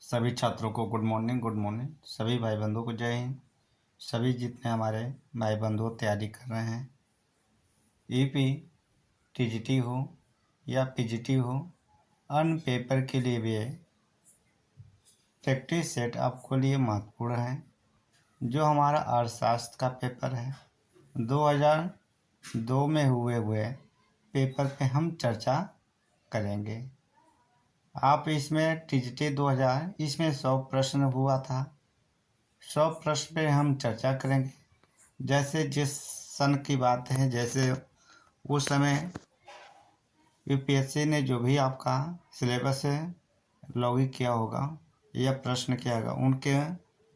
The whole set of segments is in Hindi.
सभी छात्रों को गुड मॉर्निंग। सभी भाई बंधुओं को जय हिंद। सभी जितने हमारे भाई बंधु तैयारी कर रहे हैं, ईपी टीजीटी हो या पीजीटी हो, अन्य पेपर के लिए भी प्रैक्टिस सेट आपको लिए महत्वपूर्ण है। जो हमारा अर्थशास्त्र का पेपर है 2002 में हुए पेपर पे हम चर्चा करेंगे। आप इसमें टीजीटी 2000 इसमें 100 प्रश्न हुआ था। 100 प्रश्न पे हम चर्चा करेंगे। जैसे जिस सन की बात है, जैसे उस समय यूपीएससी ने जो भी आपका सिलेबस है लॉगिन किया होगा या प्रश्न किया होगा, उनके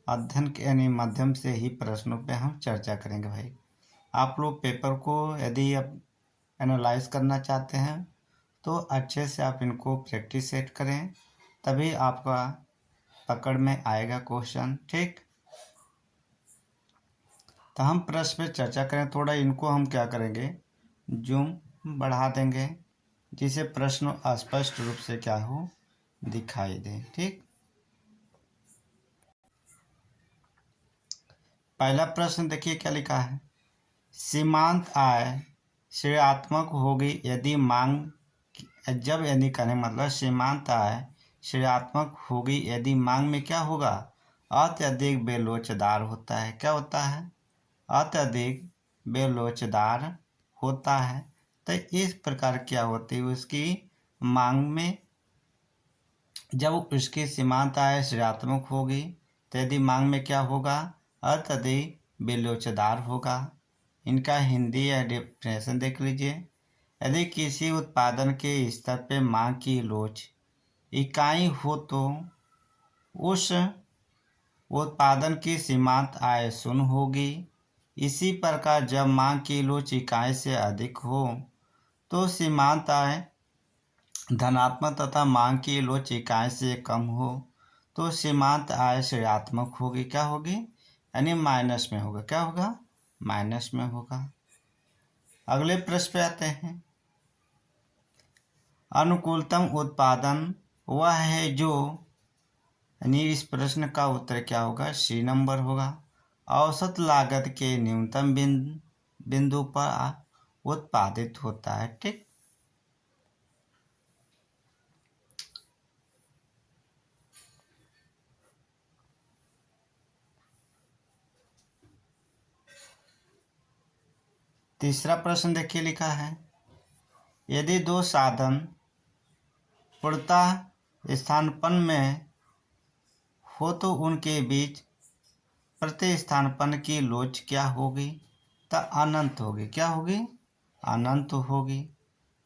अध्ययन के यानी माध्यम से ही प्रश्नों पे हम चर्चा करेंगे। भाई आप लोग पेपर को यदि आप एनालाइज करना चाहते हैं तो अच्छे से आप इनको प्रैक्टिस सेट करें, तभी आपका पकड़ में आएगा क्वेश्चन। ठीक, तो हम प्रश्न पे चर्चा करें। थोड़ा इनको हम क्या करेंगे, जूम बढ़ा देंगे, जिससे प्रश्न स्पष्ट रूप से क्या हो, दिखाई दे। ठीक, पहला प्रश्न देखिए क्या लिखा है। सीमांत आय श्रेयात्मक होगी यदि मांग, जब यदि करें मतलब सीमांत आय श्रेयात्मक होगी यदि मांग में क्या होगा, अत्यधिक बेलोचदार होता है। क्या होता है? अत्यधिक बेलोचदार होता है। तो इस प्रकार क्या होती है उसकी मांग में, जब उसकी सीमांत आय ऋणात्मक होगी तो यदि मांग में क्या होगा, अत्यधिक बेलोचदार होगा। इनका हिंदी या डेफिनेशन देख लीजिए। यदि किसी उत्पादन के स्तर पे मांग की लोच इकाई हो तो उस उत्पादन की सीमांत आय शून्य होगी। इसी प्रकार जब मांग की लोच इकाई से अधिक हो तो सीमांत आय धनात्मक तथा मांग की लोच इकाई से कम हो तो सीमांत आय ऋणात्मक होगी। क्या होगी? यानी माइनस में होगा। क्या होगा? माइनस में होगा। अगले प्रश्न पे आते हैं। अनुकूलतम उत्पादन वह है जो, यानी इस प्रश्न का उत्तर क्या होगा, सी नंबर होगा। औसत लागत के न्यूनतम बिंदु पर उत्पादित होता है। ठीक, तीसरा प्रश्न देखिए लिखा है। यदि दो साधन पूर्णतः स्थानापन्न में हो तो उनके बीच प्रतिस्थापन की लोच क्या होगी? तो अनंत होगी। क्या होगी? अनंत होगी।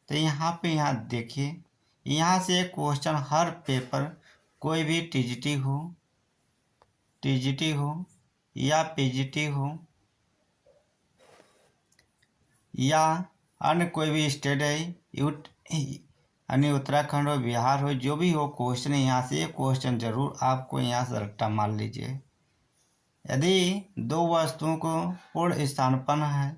तो यहाँ देखिए, यहाँ से एक क्वेश्चन हर पेपर, कोई भी टीजीटी हो या पीजीटी हो या अन्य कोई भी स्टेट है, यानी उत्तराखंड हो, बिहार हो, जो भी हो, क्वेश्चन यहाँ से एक क्वेश्चन जरूर आपको यहाँ से रट्टा मार लीजिए। यदि दो वस्तुओं को पूर्ण स्थानापन्न है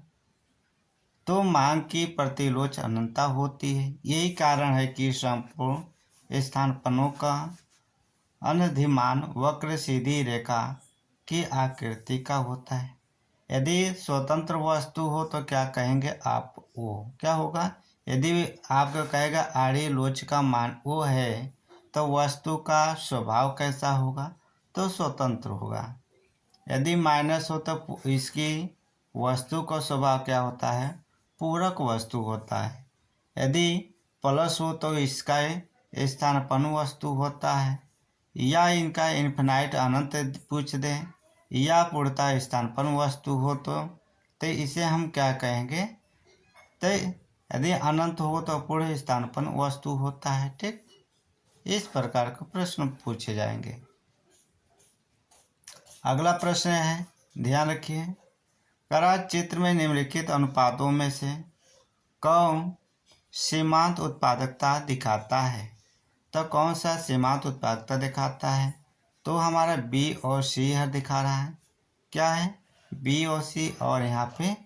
तो मांग की प्रतिलोच अनंता होती है। यही कारण है कि संपूर्ण स्थानापन्नों का अनुधिमान वक्र सीधी रेखा की आकृति का होता है। यदि स्वतंत्र वस्तु हो तो क्या कहेंगे आप, वो क्या होगा? यदि आपको कहेगा आड़ी लोच का मान वो है तो वस्तु का स्वभाव कैसा होगा? तो स्वतंत्र होगा। यदि माइनस हो तो इसकी वस्तु का स्वभाव क्या होता है? पूरक वस्तु होता है। यदि प्लस हो तो इसका स्थानापन्न वस्तु होता है। या इनका इन्फिनाइट अनंत पूछ दें या पूर्णतः स्थानापन्न वस्तु हो तो इसे हम क्या कहेंगे? तो यदि अनंत हो तो पूर्ण स्थानापन्न वस्तु होता है। ठीक, इस प्रकार के प्रश्न पूछे जाएंगे। अगला प्रश्न है, ध्यान रखिए। करा चित्र में निम्नलिखित अनुपातों में से कौन सीमांत उत्पादकता दिखाता है? तो कौन सा सीमांत उत्पादकता दिखाता है? तो हमारा बी और सी हर दिखा रहा है। क्या है? बी और सी, और यहाँ पे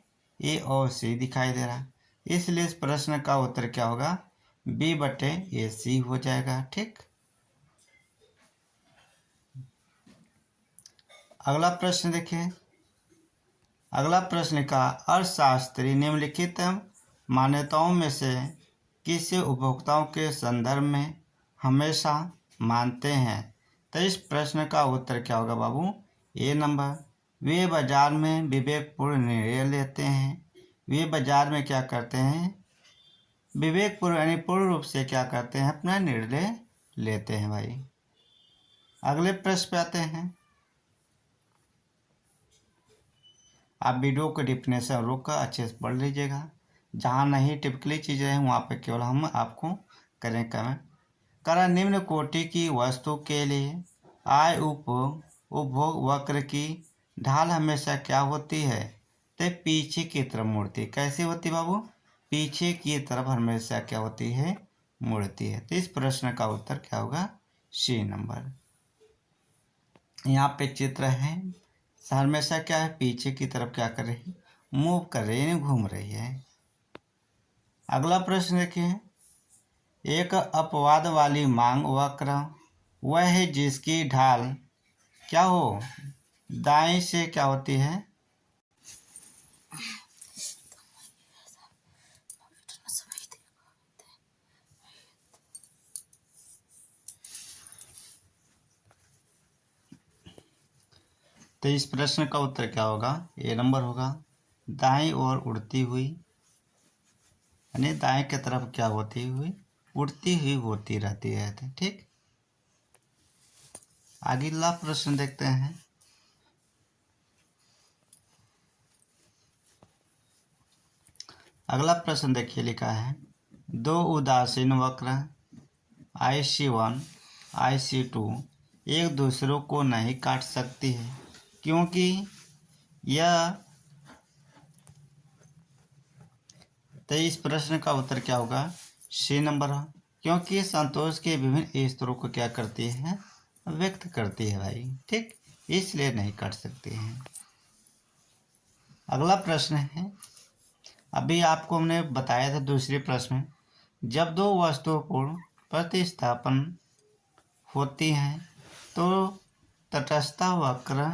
ए और सी दिखाई दे रहा है। इसलिए इस प्रश्न का उत्तर क्या होगा? बी बटे ए सी हो जाएगा। ठीक, अगला प्रश्न देखिए। अगला प्रश्न का अर्थशास्त्री निम्नलिखित मान्यताओं में से किसे उपभोक्ताओं के संदर्भ में हमेशा मानते हैं? तो इस प्रश्न का उत्तर क्या होगा बाबू? ए नंबर, वे बाजार में विवेकपूर्ण निर्णय लेते हैं। वे बाजार में क्या करते हैं? विवेकपूर्ण यानी पूर्ण रूप से क्या करते हैं? अपना निर्णय लेते हैं भाई। अगले प्रश्न पे आते हैं। आप वीडियो को डिफिनेशन रोक कर अच्छे से पढ़ लीजिएगा। जहाँ नहीं टिपिकली चीज़ें हैं वहाँ पे केवल हम आपको करें कमेंट। करा निम्न कोटि की वस्तु के लिए आय उपभोग वक्र की ढाल हमेशा क्या होती है? तो पीछे की तरफ मुड़ती। कैसे होती बाबू? पीछे की तरफ हमेशा क्या होती है? मुड़ती है। तो इस प्रश्न का उत्तर क्या होगा? C number. यहाँ पे चित्र है, हमेशा क्या है? पीछे की तरफ क्या कर रही है? मूव कर रही है, घूम रही है। अगला प्रश्न देखिए। एक अपवाद वाली मांग वक्र वह है जिसकी ढाल क्या हो? दाएं से क्या होती है? तो इस प्रश्न का उत्तर क्या होगा? ए नंबर होगा। दाएं ओर उड़ती हुई, यानी दाएं की तरफ क्या होती हुई? उड़ती हुई होती रहती है। ठीक। अगला प्रश्न देखते हैं। अगला प्रश्न देखिए, लिखा है दो उदासीन वक्र IC1 IC2 एक दूसरों को नहीं काट सकती है क्योंकि यह। तो इस प्रश्न का उत्तर क्या होगा? सी नंबर है, क्योंकि संतोष के विभिन्न स्तरों को क्या करती है? व्यक्त करती है भाई। ठीक, इसलिए नहीं काट सकती हैं। अगला प्रश्न है, अभी आपको हमने बताया था दूसरे प्रश्न में, जब दो वस्तुपूर्ण प्रतिस्थापन होती हैं तो तटस्थता वक्र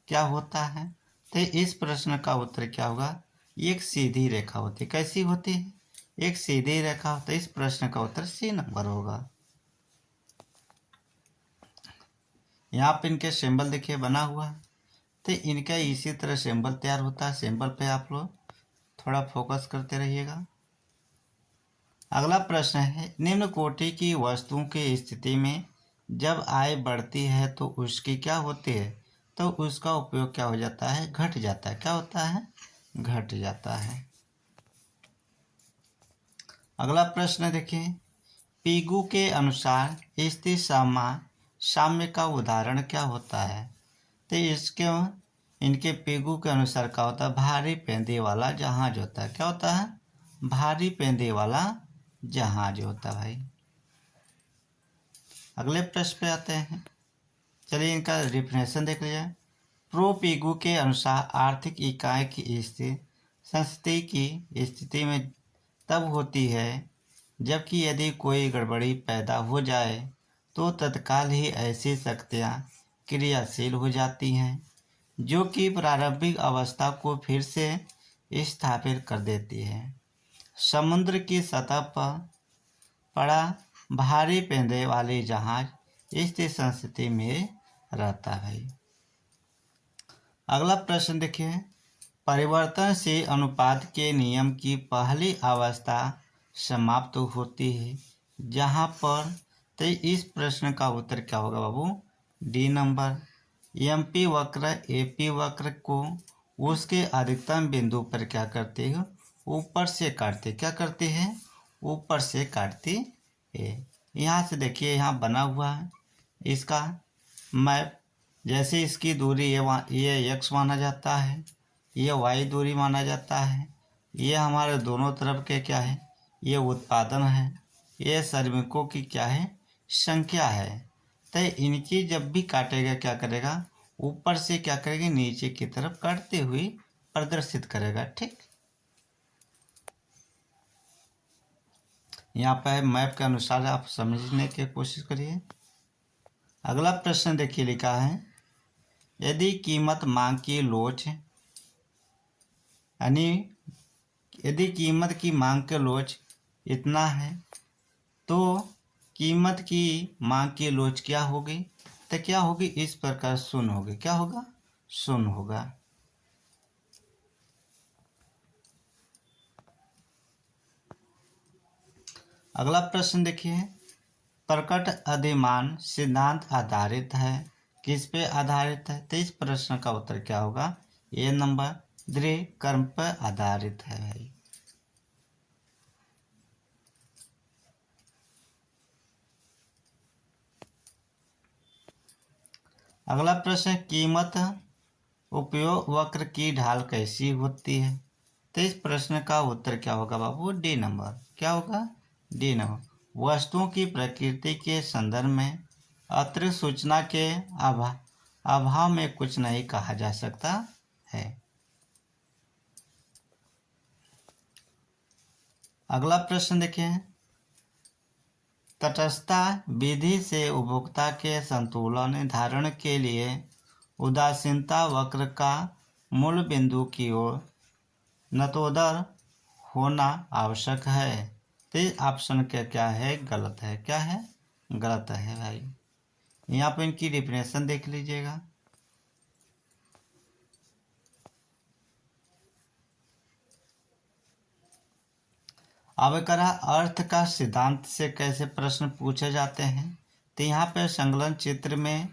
क्या होता है? तो इस प्रश्न का उत्तर क्या होगा? एक सीधी रेखा होती है। कैसी होती है? एक सीधी रेखा होती है। इस प्रश्न का उत्तर सी नंबर होगा। यहाँ पे इनके सिंबल देखिए बना हुआ है, तो इनका इसी तरह सिंबल तैयार होता है। सिंबल पे आप लोग थोड़ा फोकस करते रहिएगा। अगला प्रश्न है, निम्न कोटि की वस्तुओं की स्थिति में जब आय बढ़ती है तो उसकी क्या होती है? तो उसका उपयोग क्या हो जाता है? घट जाता है। क्या होता है? घट जाता है। अगला प्रश्न देखिए, पीगू के अनुसार स्थिर साम्य का उदाहरण क्या होता है? तो इसके इनके पीगू के अनुसार क्या होता है? भारी पेंदे वाला जहाज होता है। क्या होता है? भारी पेंदे वाला जहाज होता है भाई। अगले प्रश्न पे आते हैं। चलिए इनका डिफिनेशन देख लीजिए। प्रो पीगू के अनुसार आर्थिक इकाई की संस्थिति की स्थिति में तब होती है जबकि यदि कोई गड़बड़ी पैदा हो जाए तो तत्काल ही ऐसी शक्तियाँ क्रियाशील हो जाती हैं जो कि प्रारंभिक अवस्था को फिर से स्थापित कर देती है। समुद्र की सतह पर पड़ा भारी पेंदे वाले जहाज इस संस्थिति में रहता है। अगला प्रश्न देखिए, परिवर्तनशील अनुपात के नियम की पहली अवस्था समाप्त होती है जहां पर। तो इस प्रश्न का उत्तर क्या होगा बाबू? D number. MP वक्र AP वक्र को उसके अधिकतम बिंदु पर क्या करती है? ऊपर से काटती। क्या करती है? ऊपर से काटती है। यहाँ से देखिए, यहाँ बना हुआ है इसका मैप। जैसे इसकी दूरी ये x माना जाता है, ये y दूरी माना जाता है, ये हमारे दोनों तरफ के क्या है? ये उत्पादन है, ये श्रमिकों की क्या है? संख्या है। तो इनकी जब भी काटेगा क्या करेगा? ऊपर से क्या करेगा? नीचे की तरफ काटते हुए प्रदर्शित करेगा। ठीक, यहाँ पर मैप के अनुसार आप समझने की कोशिश करिए। अगला प्रश्न देखिए, लिखा है यदि कीमत मांग की लोच यानी यदि कीमत की मांग के लोच इतना है तो कीमत की मांग की लोच क्या होगी, तो क्या होगी, इस प्रकार शून्य होगी। क्या होगा, शून्य होगा। अगला प्रश्न देखिए, प्रकट अधिमान सिद्धांत आधारित है, किस पे आधारित है, तो इस प्रश्न का उत्तर क्या होगा, ए नंबर, दृढ़ कर्म पर आधारित है भाई। अगला प्रश्न, कीमत उपयोग वक्र की ढाल कैसी होती है, तो इस प्रश्न का उत्तर क्या होगा बाबू, डी नंबर। क्या होगा, डी नंबर। वस्तुओं की प्रकृति के संदर्भ में अतिरिक्त सूचना के अभाव में कुछ नहीं कहा जा सकता है। अगला प्रश्न देखें, तटस्थता विधि से उपभोक्ता के संतुलन निर्धारण के लिए उदासीनता वक्र का मूल बिंदु की ओर नतोदर होना आवश्यक है। तो ऑप्शन क्या है, गलत है। क्या है, गलत है भाई। यहाँ पर इनकी डिफिनेशन देख लीजिएगा। अब करा अर्थ का सिद्धांत से कैसे प्रश्न पूछे जाते हैं, तो यहाँ पर संकलन चित्र में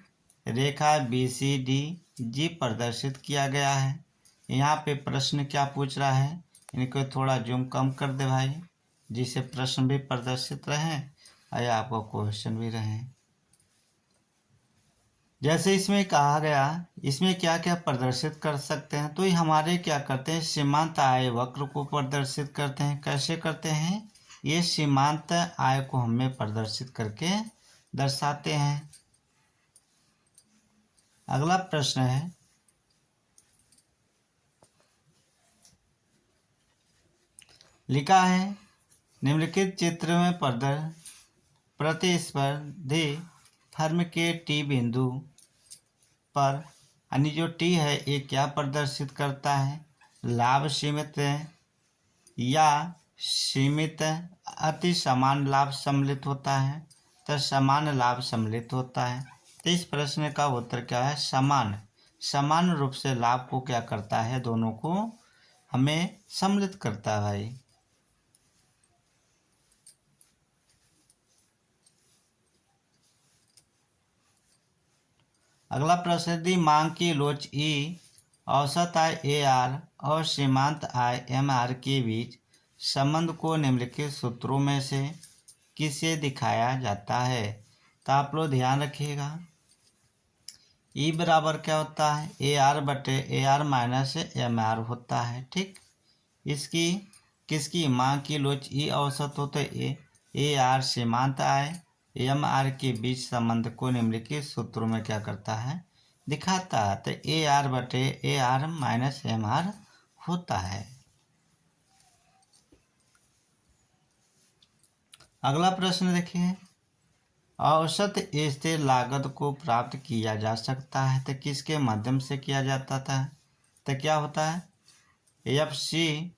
रेखा BCD प्रदर्शित किया गया है। यहाँ पे प्रश्न क्या पूछ रहा है, इनको थोड़ा जूम कम कर दे भाई, जिससे प्रश्न भी प्रदर्शित रहे और आपको क्वेश्चन भी रहे। जैसे इसमें कहा गया, इसमें क्या क्या प्रदर्शित कर सकते हैं, तो ये हमारे क्या करते हैं, सीमांत आय वक्र को प्रदर्शित करते हैं। कैसे करते हैं, ये सीमांत आय को हमें प्रदर्शित करके दर्शाते हैं। अगला प्रश्न है, लिखा है निम्नलिखित चित्र में प्रतिस्पर्धी फर्म के टी बिंदु पर, यानी जो टी है ये क्या प्रदर्शित करता है, लाभ सीमित या सीमित अति समान लाभ सम्मिलित होता है, तो समान लाभ सम्मिलित होता है। तो इस प्रश्न का उत्तर क्या है, समान रूप से लाभ को क्या करता है, दोनों को हमें सम्मिलित करता है भाई। अगला प्रश्न, यदि मांग की लोच ई, औसत आय AR और सीमांत आय MR के बीच संबंध को निम्नलिखित सूत्रों में से किसे दिखाया जाता है, तो आप लोग ध्यान रखिएगा। ई बराबर क्या होता है, AR माइनस MR होता है। ठीक, इसकी किसकी, मांग की लोच ई औसत हो तो AR सीमांत आय MR के बीच संबंध को निम्नलिखित सूत्रों में क्या करता है, दिखाता है। तो AR माइनस MR होता है। अगला प्रश्न देखिए, औसत स्थिर लागत को प्राप्त किया जा सकता है, तो किसके माध्यम से किया जाता था, तो क्या होता है, FC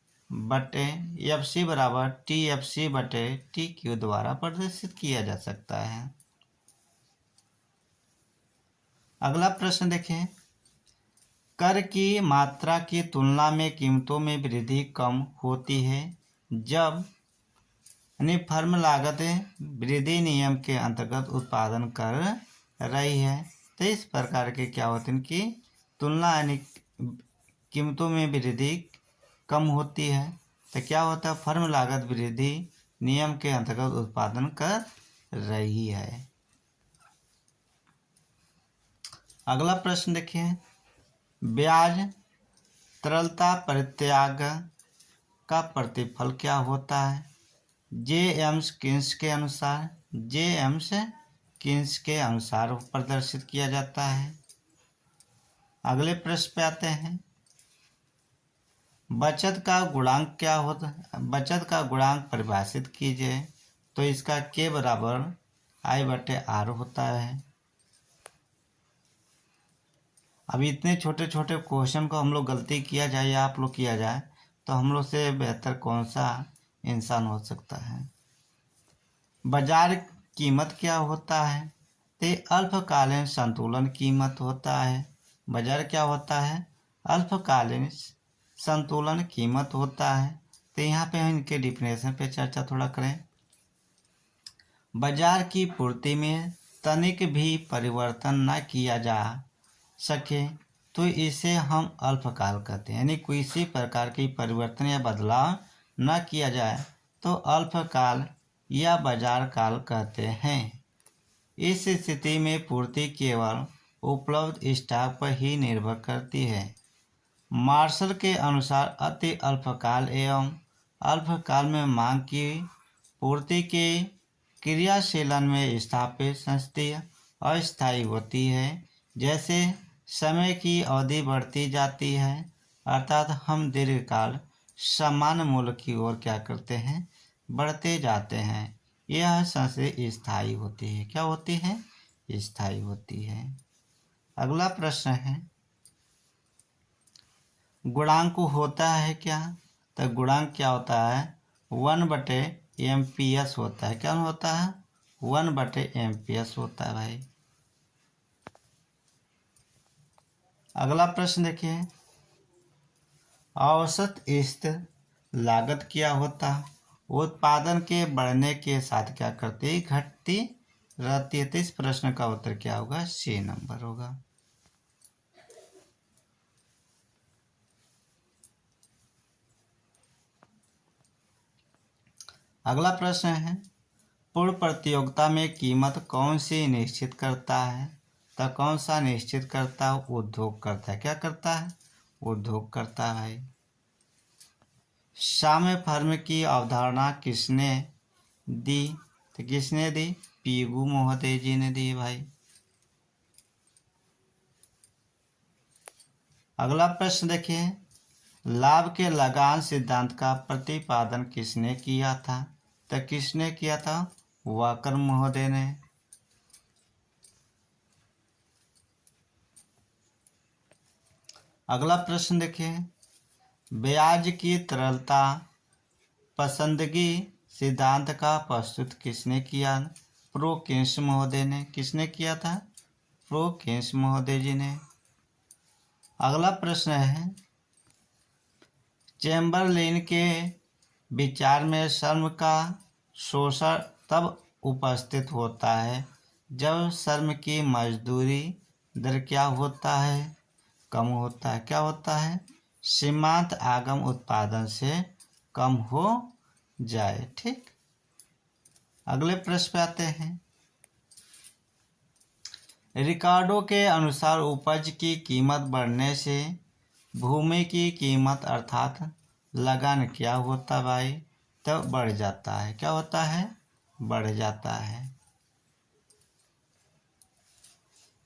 बराबर TFC/TQ द्वारा प्रदर्शित किया जा सकता है। अगला प्रश्न देखें, कर की मात्रा की तुलना में कीमतों में वृद्धि कम होती है जब यानी फर्म लागत वृद्धि नियम के अंतर्गत उत्पादन कर रही है। तो इस प्रकार के क्या होते हैं कि तुलना यानी कीमतों में वृद्धि कम होती है, तो क्या होता है, फर्म लागत वृद्धि नियम के अंतर्गत उत्पादन कर रही है। अगला प्रश्न देखिए, ब्याज तरलता परित्याग का प्रतिफल क्या होता है, जेम्स किन्स के अनुसार प्रदर्शित किया जाता है। अगले प्रश्न पे आते हैं, बचत का गुणांक क्या होता है, बचत का गुणांक परिभाषित कीजिए, तो इसका K बराबर I/R होता है। अब इतने छोटे छोटे क्वेश्चन को हम लोग गलती किया जाए या आप लोग किया जाए तो हम लोग से बेहतर कौन सा इंसान हो सकता है। बाजार कीमत क्या होता है? तो अल्पकालीन संतुलन कीमत होता है। बाजार क्या होता है? अल्पकालीन संतुलन कीमत होता है। तो यहाँ पे हम इनके डिफिनेशन पे चर्चा थोड़ा करें। बाजार की पूर्ति में तनिक भी परिवर्तन न किया जा सके तो इसे हम अल्पकाल कहते हैं, यानी किसी प्रकार की परिवर्तन या बदलाव न किया जाए तो अल्पकाल या बाजार काल कहते हैं। इस स्थिति में पूर्ति केवल उपलब्ध स्टॉक पर ही निर्भर करती है। मार्शल के अनुसार अति अल्पकाल एवं अल्पकाल में मांग की पूर्ति के क्रियाशीलन में स्थापित संस्थिति अस्थायी होती है। जैसे समय की अवधि बढ़ती जाती है, अर्थात हम दीर्घकाल समान मूल्य की ओर क्या करते हैं? बढ़ते जाते हैं। यह संस्थिति स्थायी होती है। क्या होती है? स्थायी होती है। अगला प्रश्न है, गुणांक होता है क्या? तो गुणांक क्या होता है? 1/MPS होता है। क्या होता है? 1/MPS होता है भाई। अगला प्रश्न देखिए, औसत स्थिर लागत क्या होता है? उत्पादन के बढ़ने के साथ क्या करती है? घटती रहती है। तो इस प्रश्न का उत्तर क्या होगा? C नंबर होगा। अगला प्रश्न है, पूर्ण प्रतियोगिता में कीमत कौन सी निश्चित करता है? तो कौन सा निश्चित करता है? उद्योग करता है। क्या करता है? उद्योग करता है भाई। साम्य फर्म की अवधारणा किसने दी? तो किसने दी? पीगू महोदय जी ने दी भाई। अगला प्रश्न देखिए, लाभ के लगान सिद्धांत का प्रतिपादन किसने किया था? तो किसने किया था? वाकर महोदय ने। अगला प्रश्न देखिए, ब्याज की तरलता पसंदगी सिद्धांत का प्रस्तुत किसने किया? प्रोकिन्स महोदय ने। किसने किया था? प्रोकिन्स महोदय जी ने। अगला प्रश्न है, चैम्बरलेन के विचार में श्रम का शोषण तब उपस्थित होता है जब श्रम की मजदूरी दर क्या होता है? कम होता है। क्या होता है? सीमांत आगम उत्पादन से कम हो जाए। ठीक। अगले प्रश्न पे आते हैं, रिकॉर्डों के अनुसार उपज की कीमत बढ़ने से भूमि की कीमत अर्थात लगान क्या होता भाई? तो बढ़ जाता है। क्या होता है? बढ़ जाता है।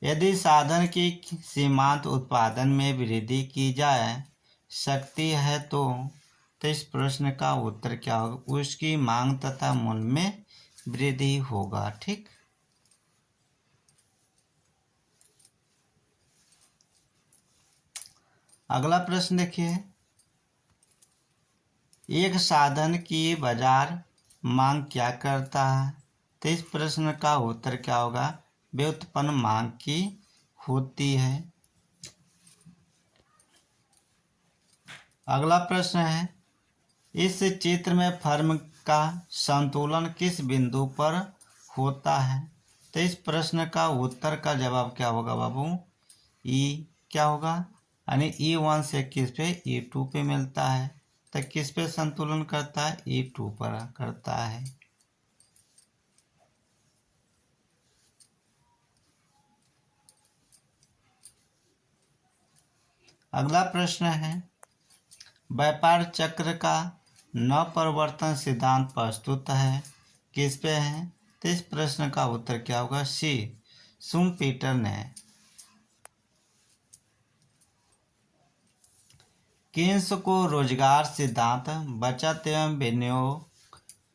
यदि साधन की सीमांत उत्पादन में वृद्धि की जाए सकती है तो इस प्रश्न का उत्तर क्या होगा? उसकी मांग तथा मूल्य में वृद्धि होगा। ठीक। अगला प्रश्न देखिए, एक साधन की बाजार मांग क्या करता है? तो इस प्रश्न का उत्तर क्या होगा? व्युत्पन्न मांग की होती है। अगला प्रश्न है, इस चित्र में फर्म का संतुलन किस बिंदु पर होता है? तो इस प्रश्न का उत्तर का जवाब क्या होगा बाबू? ई क्या होगा? यानी E1 से किस पे? E2 पे मिलता है। तो किस पे संतुलन करता है? E2 पर करता है। अगला प्रश्न है, व्यापार चक्र का नवप्रवर्तन सिद्धांत प्रस्तुत है किस पे है? तो इस प्रश्न का उत्तर क्या होगा? सी शुम्पीटर ने। किन्स को रोजगार सिद्धांत बचत एवं विनियोग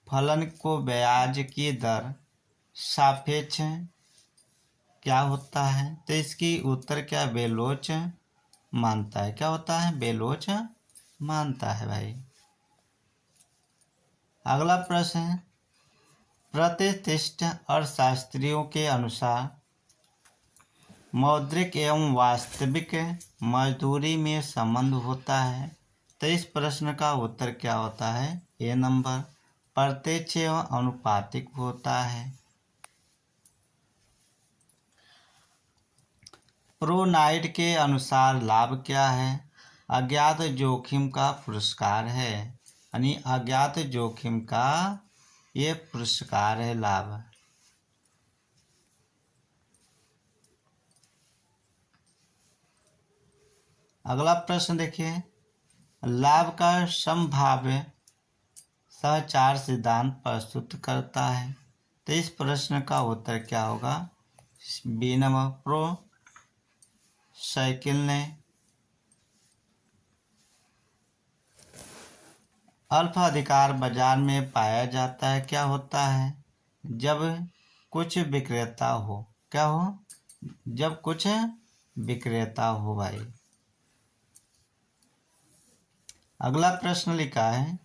फलन को ब्याज की दर सापेक्ष क्या होता है? तो इसकी उत्तर क्या बेलोच मानता है। क्या होता है? बेलोच मानता है भाई। अगला प्रश्न है, प्रतिष्ठित अर्थशास्त्रियों के अनुसार मौद्रिक एवं वास्तविक मजदूरी में संबंध होता है। तो इस प्रश्न का उत्तर क्या होता है? ए नंबर, प्रत्यक्ष एवं अनुपातिक होता है। प्रोनाइड के अनुसार लाभ क्या है? अज्ञात जोखिम का पुरस्कार है, यानी अज्ञात जोखिम का ये पुरस्कार है लाभ। अगला प्रश्न देखिए, लाभ का संभाव्य सहचार सिद्धांत प्रस्तुत करता है। तो इस प्रश्न का उत्तर क्या होगा? बी नंबर, प्रो साइकिल ने अल्फा अधिकार बाजार में पाया जाता है। क्या होता है? जब कुछ विक्रेता हो। क्या हो? जब कुछ विक्रेता हो भाई। अगला प्रश्न लिखा है,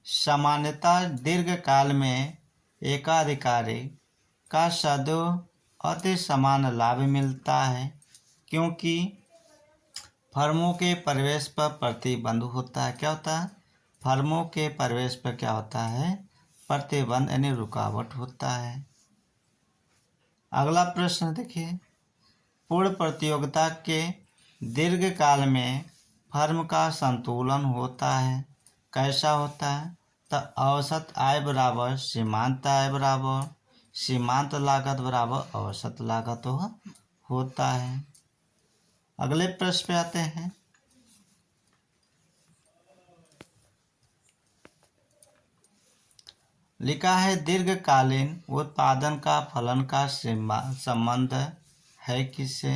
सामान्यतः दीर्घकाल में एकाधिकारी का सदैव अति समान लाभ मिलता है, क्योंकि फर्मों के प्रवेश पर प्रतिबंध होता है। क्या होता है? फर्मों के प्रवेश पर क्या होता है? प्रतिबंध यानी रुकावट होता है। अगला प्रश्न देखिए, पूर्ण प्रतियोगिता के दीर्घकाल में फर्म का संतुलन होता है। कैसा होता है? तो औसत आय बराबर सीमांत आय बराबर सीमांत लागत बराबर औसत लागत होता है। अगले प्रश्न पे आते हैं, लिखा है दीर्घकालीन उत्पादन का फलन का संबंध है किससे?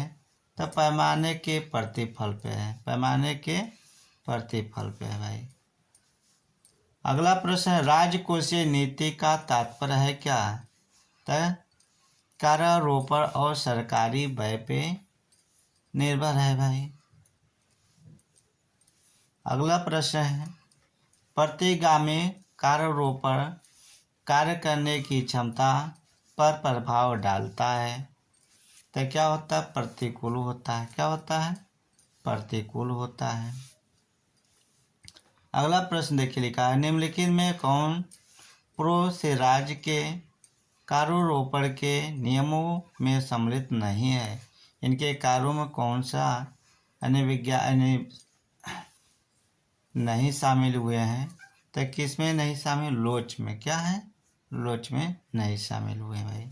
तो पैमाने के प्रतिफल पे है। पैमाने के प्रतिफल पे है भाई। अगला प्रश्न है, राजकोषीय नीति का तात्पर्य है क्या? तो करारोपण और सरकारी व्यय पे निर्भर है भाई। अगला प्रश्न है, प्रतिगामी करारोपण कार्य करने की क्षमता पर प्रभाव डालता है। तो क्या होता है? प्रतिकूल होता है। क्या होता है? प्रतिकूल होता है। अगला प्रश्न देखिए, लिखा है, निम्नलिखित में कौन प्रो से राज्य के कारोरोपण के नियमों में सम्मिलित नहीं है? इनके कार्यों में कौन सा अन्य विज्ञान नहीं शामिल हुए हैं? तो किस में नहीं शामिल? लोच में। क्या है? लोच में नहीं शामिल हुए भाई।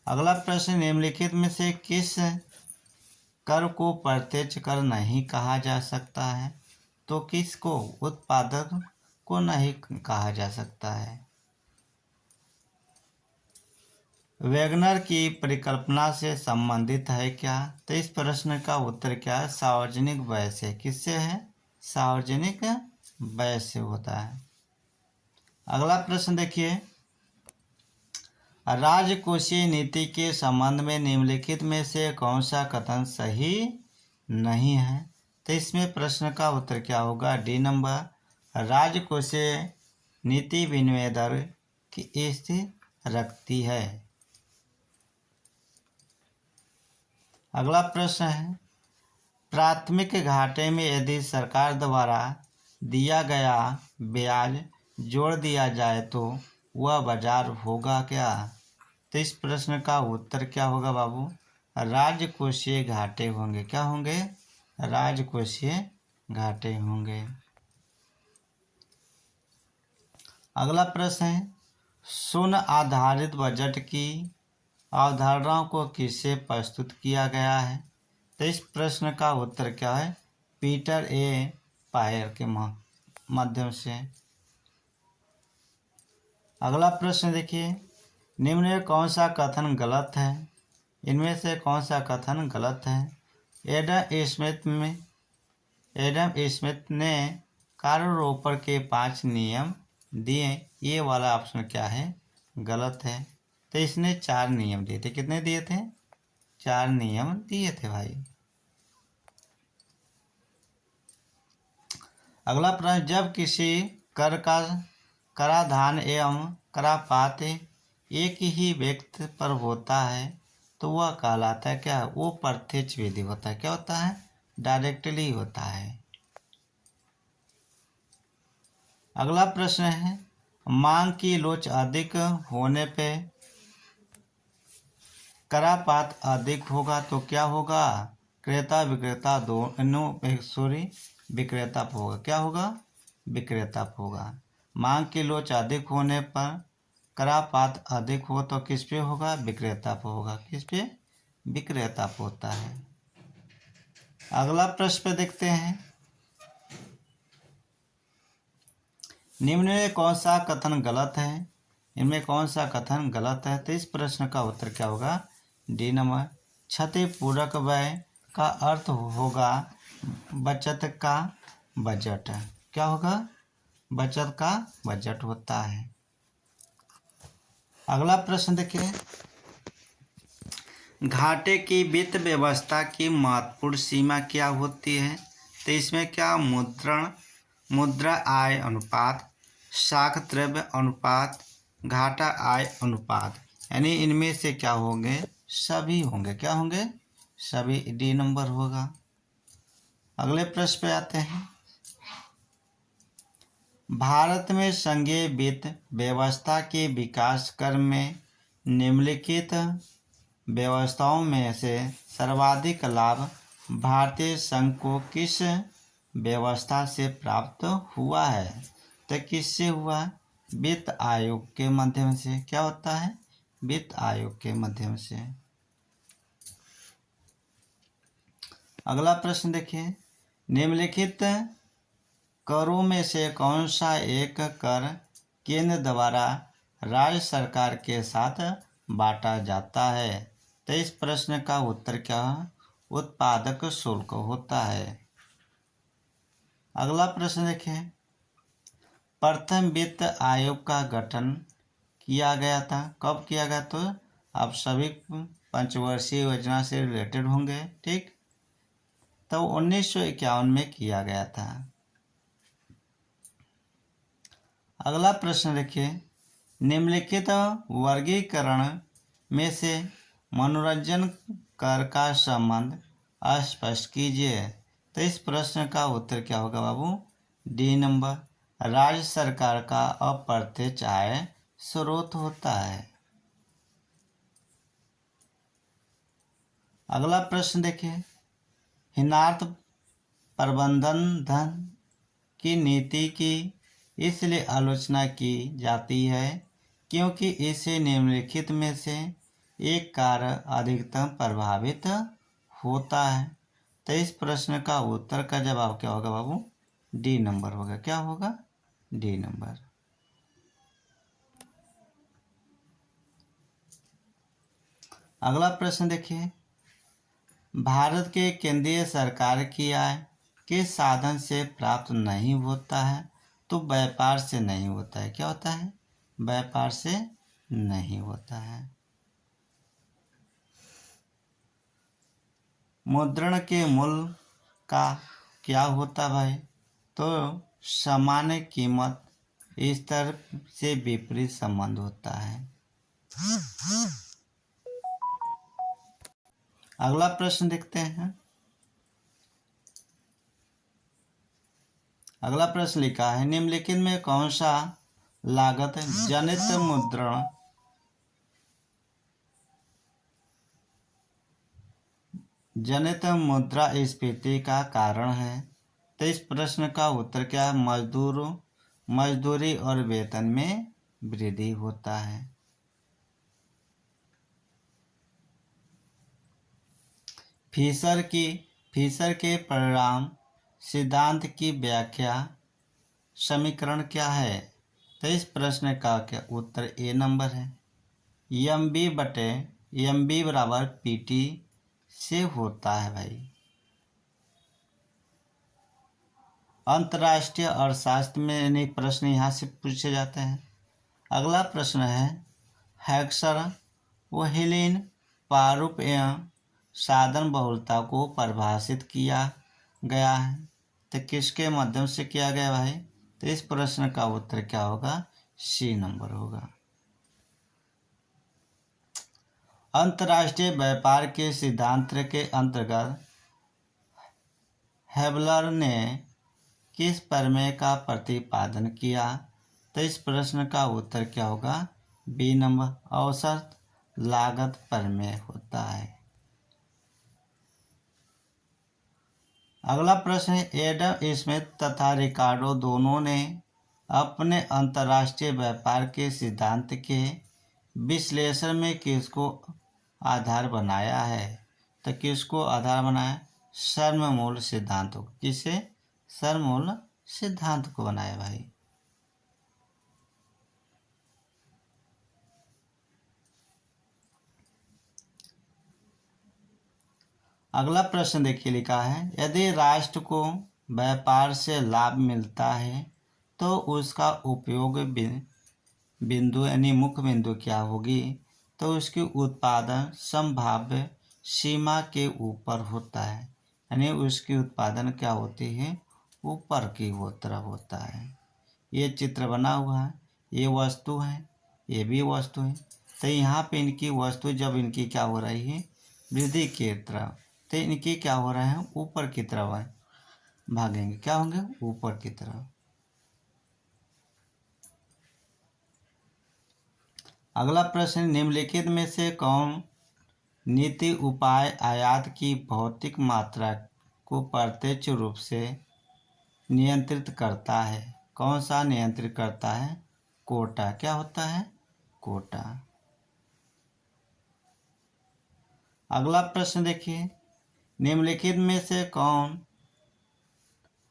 अगला प्रश्न, निम्नलिखित में से किस कर को प्रत्यक्ष कर नहीं कहा जा सकता है? तो किसको? उत्पादक को नहीं कहा जा सकता है। वैगनर की परिकल्पना से संबंधित है क्या? तो इस प्रश्न का उत्तर क्या है? सार्वजनिक व्यय से। किससे है? सार्वजनिक व्यय से होता है। अगला प्रश्न देखिए, राजकोषीय नीति के संबंध में निम्नलिखित में से कौन सा कथन सही नहीं है? तो इसमें प्रश्न का उत्तर क्या होगा? डी नंबर, राजकोषीय नीति विनिमय दर की स्थिर रखती है। अगला प्रश्न है, प्राथमिक घाटे में यदि सरकार द्वारा दिया गया ब्याज जोड़ दिया जाए तो वह बाजार होगा क्या? तो इस प्रश्न का उत्तर क्या होगा बाबू? राजकोषीय घाटे होंगे। क्या होंगे? राजकोषीय घाटे होंगे। अगला प्रश्न है, शून्य आधारित बजट की अवधारणाओं को किससे प्रस्तुत किया गया है? तो इस प्रश्न का उत्तर क्या है? पीटर ए पायर के माध्यम से। अगला प्रश्न देखिए, निम्न में कौन सा कथन गलत है? इनमें से कौन सा कथन गलत है? एडम स्मिथ ने कारोरोपण के 5 नियम दिए। ये वाला ऑप्शन क्या है? गलत है। तो इसने 4 नियम दिए थे। कितने दिए थे? 4 नियम दिए थे भाई। अगला प्रश्न, जब किसी कर का कराधान एवं करापात एक ही व्यक्ति पर होता है तो वह कहलाता है क्या? वो प्रत्यक्ष विधि होता है। क्या होता है? डायरेक्टली होता है। अगला प्रश्न है, मांग की लोच अधिक होने पे करापात अधिक होगा तो क्या होगा? क्रेता विक्रेता दोनों विक्रेता पर होगा। क्या होगा? विक्रेता पर होगा। मांग की लोच अधिक होने पर करापात अधिक हो तो किस पे होगा? विक्रेता पर होगा। किस पे? विक्रेता पर होता है। अगला प्रश्न पे देखते हैं, निम्न में कौन सा कथन गलत है? इनमें कौन सा कथन गलत है? तो इस प्रश्न का उत्तर क्या होगा? D number. क्षतिपूर्वक व्यय का अर्थ होगा बचत का बजट। क्या होगा? बचत का बजट होता है। अगला प्रश्न देखिए, घाटे की वित्त व्यवस्था की महत्वपूर्ण सीमा क्या होती है? तो इसमें क्या? मुद्रा आय अनुपात, साख द्रव्य अनुपात, घाटा आय अनुपात, यानी इनमें से क्या होंगे? सभी होंगे। क्या होंगे? सभी। डी नंबर होगा। अगले प्रश्न पे आते हैं, भारत में संघीय वित्त व्यवस्था के विकास क्रम में निम्नलिखित व्यवस्थाओं में से सर्वाधिक लाभ भारतीय संघ को किस व्यवस्था से प्राप्त हुआ है? तो किससे हुआ? वित्त आयोग के माध्यम से। क्या होता है? वित्त आयोग के माध्यम से। अगला प्रश्न देखिए, निम्नलिखित करों में से कौन सा एक कर केंद्र द्वारा राज्य सरकार के साथ बांटा जाता है? तो इस प्रश्न का उत्तर क्या है? उत्पादक शुल्क होता है। अगला प्रश्न देखें, प्रथम वित्त आयोग का गठन किया गया था। कब किया गया? तो आप सभी पंचवर्षीय योजना से रिलेटेड होंगे, ठीक। तो 1951 में किया गया था। अगला प्रश्न देखिए, निम्नलिखित वर्गीकरण में से मनोरंजन कर का संबंध स्पष्ट कीजिए। तो इस प्रश्न का उत्तर क्या होगा बाबू? D number. राज्य सरकार का अप्रत्यक्ष आय स्रोत होता है। अगला प्रश्न देखिए, हिनार्थ प्रबंधन धन की नीति की इसलिए आलोचना की जाती है क्योंकि इससे निम्नलिखित में से एक कार्य अधिकतम प्रभावित होता है। तो इस प्रश्न का उत्तर का जवाब क्या होगा बाबू? डी नंबर होगा। क्या होगा? D number. अगला प्रश्न देखिए, भारत के केंद्रीय सरकार की आय किस साधन से प्राप्त नहीं होता है? तो व्यापार से नहीं होता है। क्या होता है? व्यापार से नहीं होता है। मुद्रण के मूल्य का क्या होता भाई? तो सामान्य कीमत स्तर से विपरीत संबंध होता है। अगला प्रश्न देखते हैं। अगला प्रश्न लिखा है, निम्नलिखित में कौन सा लागत जनित मुद्रास्फीति का कारण है? तो इस प्रश्न का उत्तर क्या है? मजदूरी और वेतन में वृद्धि होता है। फिशर के परिणाम सिद्धांत की व्याख्या समीकरण क्या है? तो इस प्रश्न का क्या उत्तर ए नंबर है। एम बी बराबर पी टी से होता है भाई। अंतर्राष्ट्रीय अर्थशास्त्र में प्रश्न यहाँ से पूछे जाते हैं। अगला प्रश्न है, हेक्सर व हेलेन प्रारूप एवं साधन बहुलता को परिभाषित किया गया है। तो किसके माध्यम से किया गया भाई? तो इस प्रश्न का उत्तर क्या होगा? सी नंबर होगा। अंतर्राष्ट्रीय व्यापार के सिद्धांत के अंतर्गत हेबलर ने किस प्रमेय का प्रतिपादन किया? तो इस प्रश्न का उत्तर क्या होगा? बी नंबर, औसत लागत प्रमेय होता है। अगला प्रश्न है, एडम स्मिथ तथा रिकार्डो दोनों ने अपने अंतर्राष्ट्रीय व्यापार के सिद्धांत के विश्लेषण में किसको आधार बनाया है? तो किसको आधार बनाया? सर्वमूल सिद्धांत को। किसे? सर्वमूल सिद्धांत को बनाया भाई। अगला प्रश्न देखिए, लिखा है, यदि राष्ट्र को व्यापार से लाभ मिलता है तो उसका उपयोग बिंदु यानी मुख्य बिंदु क्या होगी? तो उसकी उत्पादन संभाव्य सीमा के ऊपर होता है, यानी उसकी उत्पादन क्या होती है? ऊपर की वो तरफ होता है। ये चित्र बना हुआ है, ये वस्तु है, ये भी वस्तु है। तो यहाँ पे इनकी वस्तु जब इनकी क्या हो रही है? वृद्धि की तरफ, तो इनकी क्या हो रहा है? ऊपर की तरफ है, भागेंगे, क्या होंगे? ऊपर की तरफ। अगला प्रश्न, निम्नलिखित में से कौन नीति उपाय आयात की भौतिक मात्रा को प्रत्यक्ष रूप से नियंत्रित करता है? कौन सा नियंत्रित करता है? कोटा। क्या होता है? कोटा। अगला प्रश्न देखिए, निम्नलिखित में से कौन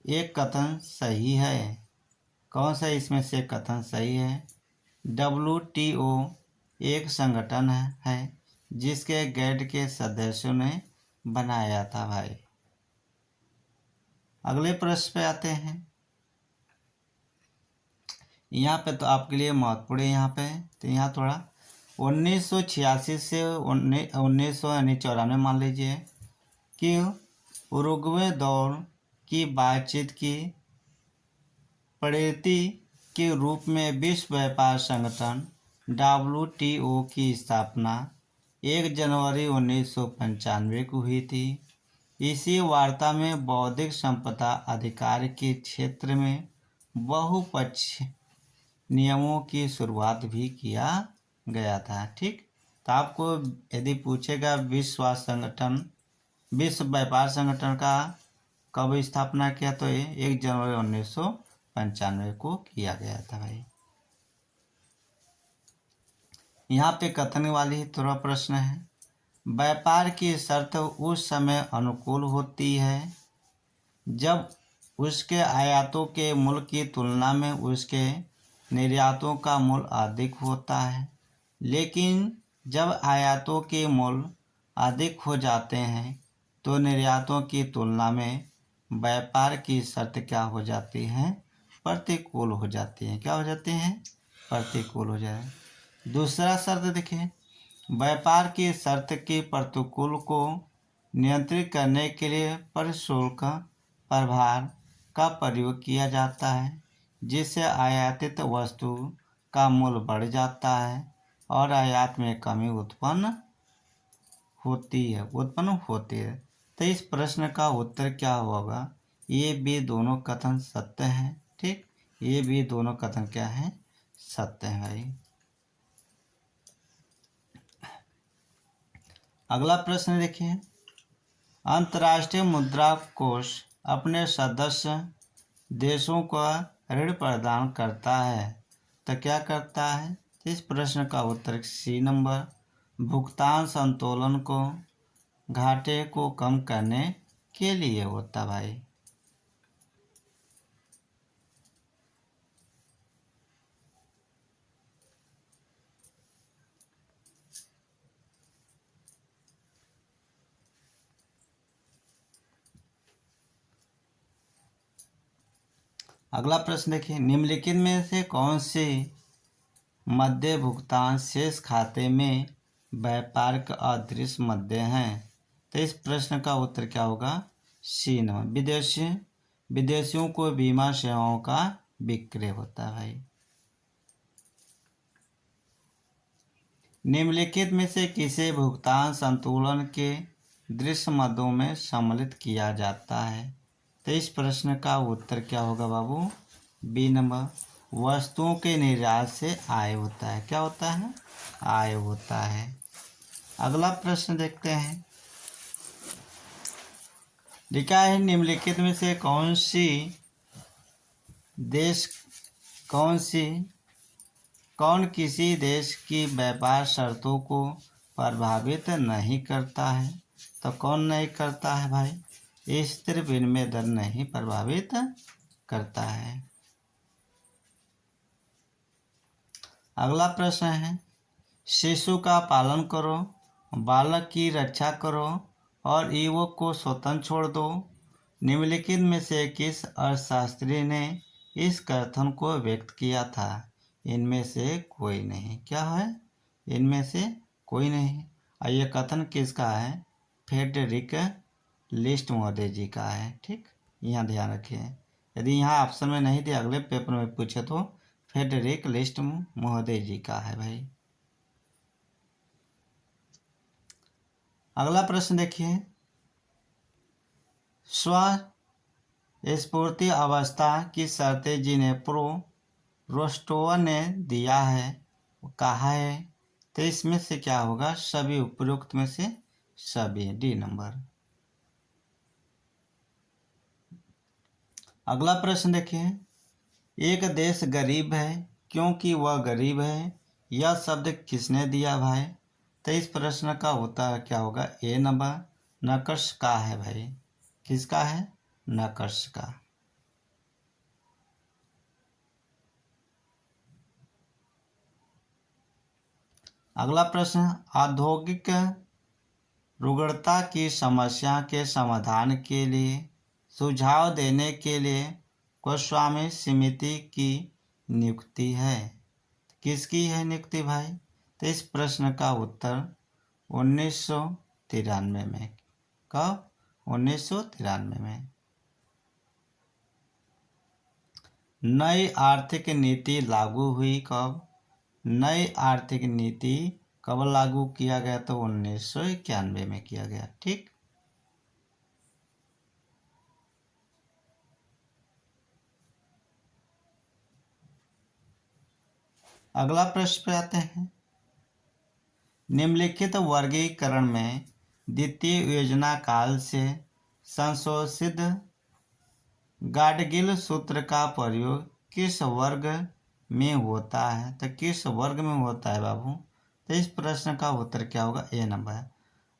एक कथन सही है? कौन सा इसमें से कथन सही है? WTO एक संगठन है जिसके गैंड के सदस्यों ने बनाया था भाई। अगले प्रश्न पे आते हैं। यहाँ पे तो आपके लिए महत्वपूर्ण है। यहाँ पे तो यहाँ थोड़ा 1986 से 1994 मान लीजिए कि उरुग्वे दौर की बातचीत की प्रगति के रूप में विश्व व्यापार संगठन WTO की स्थापना 1 जनवरी 1995 को हुई थी। इसी वार्ता में बौद्धिक संपदा अधिकार के क्षेत्र में बहुपक्षीय नियमों की शुरुआत भी किया गया था। ठीक, तो आपको यदि पूछेगा विश्व व्यापार संगठन का कब स्थापना किया, तो ये 1 जनवरी 1995 को किया गया था भाई। यहाँ पे कथन वाली थोड़ा प्रश्न है, व्यापार की शर्त उस समय अनुकूल होती है जब उसके आयातों के मूल्य की तुलना में उसके निर्यातों का मूल्य अधिक होता है, लेकिन जब आयातों के मूल्य अधिक हो जाते हैं तो निर्यातों की तुलना में व्यापार की शर्त क्या हो जाती है? प्रतिकूल हो जाती है। क्या हो जाती हैं? प्रतिकूल हो जाए। दूसरा शर्त देखिए, व्यापार की शर्त के प्रतिकूल को नियंत्रित करने के लिए प्रशुल्क प्रभार का प्रयोग किया जाता है, जिससे आयातित वस्तु का मूल्य बढ़ जाता है और आयात में कमी उत्पन्न होती है। तो इस प्रश्न का उत्तर क्या होगा? ये भी दोनों कथन सत्य हैं। ठीक, ये भी दोनों कथन क्या हैं? सत्य हैं भाई। अगला प्रश्न देखिए, अंतर्राष्ट्रीय मुद्रा कोष अपने सदस्य देशों को ऋण प्रदान करता है, तो क्या करता है? इस प्रश्न का उत्तर सी नंबर, भुगतान संतुलन को घाटे को कम करने के लिए होता भाई। अगला प्रश्न देखिए, निम्नलिखित में से कौन सी मध्य भुगतान शेष खाते में व्यापार का अदृश्य मध्य हैं। तो इस प्रश्न का उत्तर क्या होगा? C number. विदेशियों को बीमा सेवाओं का विक्रय होता है भाई। निम्नलिखित में से किसे भुगतान संतुलन के दृश्य मदों में सम्मिलित किया जाता है? तो इस प्रश्न का उत्तर क्या होगा बाबू? B number. वस्तुओं के निर्यात से आय होता है। क्या होता है? आय होता है। अगला प्रश्न देखते हैं। लिखा है निम्नलिखित में से कौन किसी देश की व्यापार शर्तों को प्रभावित नहीं करता है? तो कौन नहीं करता है भाई? स्थिर विनिमय दर नहीं प्रभावित करता है। अगला प्रश्न है, शिशु का पालन करो, बालक की रक्षा करो और युवक को स्वतंत्र छोड़ दो। निम्नलिखित में से किस अर्थशास्त्री ने इस कथन को व्यक्त किया था? इनमें से कोई नहीं। क्या है? इनमें से कोई नहीं। और ये कथन किसका है? फ्रेडरिक लिस्ट महोदय जी का है। ठीक, यहाँ ध्यान रखिए। यदि यहाँ ऑप्शन में नहीं दिया, अगले पेपर में पूछे तो फ्रेडरिक लिस्ट महोदय जी का है भाई। अगला प्रश्न देखिए, स्वस्फूर्ति अवस्था की शर्तें जिन्हें रोस्टोवा ने दिया है, कहा है? तो इसमें से क्या होगा? सभी उपरोक्त में से सभी। D number. अगला प्रश्न देखिए, एक देश गरीब है क्योंकि वह गरीब है, यह शब्द किसने दिया भाई? तो इस प्रश्न का उत्तर क्या होगा? ए नंबर। नकश का है भाई। किसका है? नकश का। अगला प्रश्न, औद्योगिक रुग्णता की समस्या के समाधान के लिए सुझाव देने के लिए गोस्वामी समिति की नियुक्ति है। किसकी है नियुक्ति भाई? तो इस प्रश्न का उत्तर 1993 में। कब? 1993 में। नई आर्थिक नीति लागू हुई कब? नई आर्थिक नीति कब लागू किया गया? तो 1991 में किया गया। ठीक, अगला प्रश्न पे आते हैं। निम्नलिखित वर्गीकरण में द्वितीय योजना काल से संशोधित गाडगिल सूत्र का प्रयोग किस वर्ग में होता है? तो किस वर्ग में होता है बाबू? तो इस प्रश्न का उत्तर क्या होगा? ए नंबर।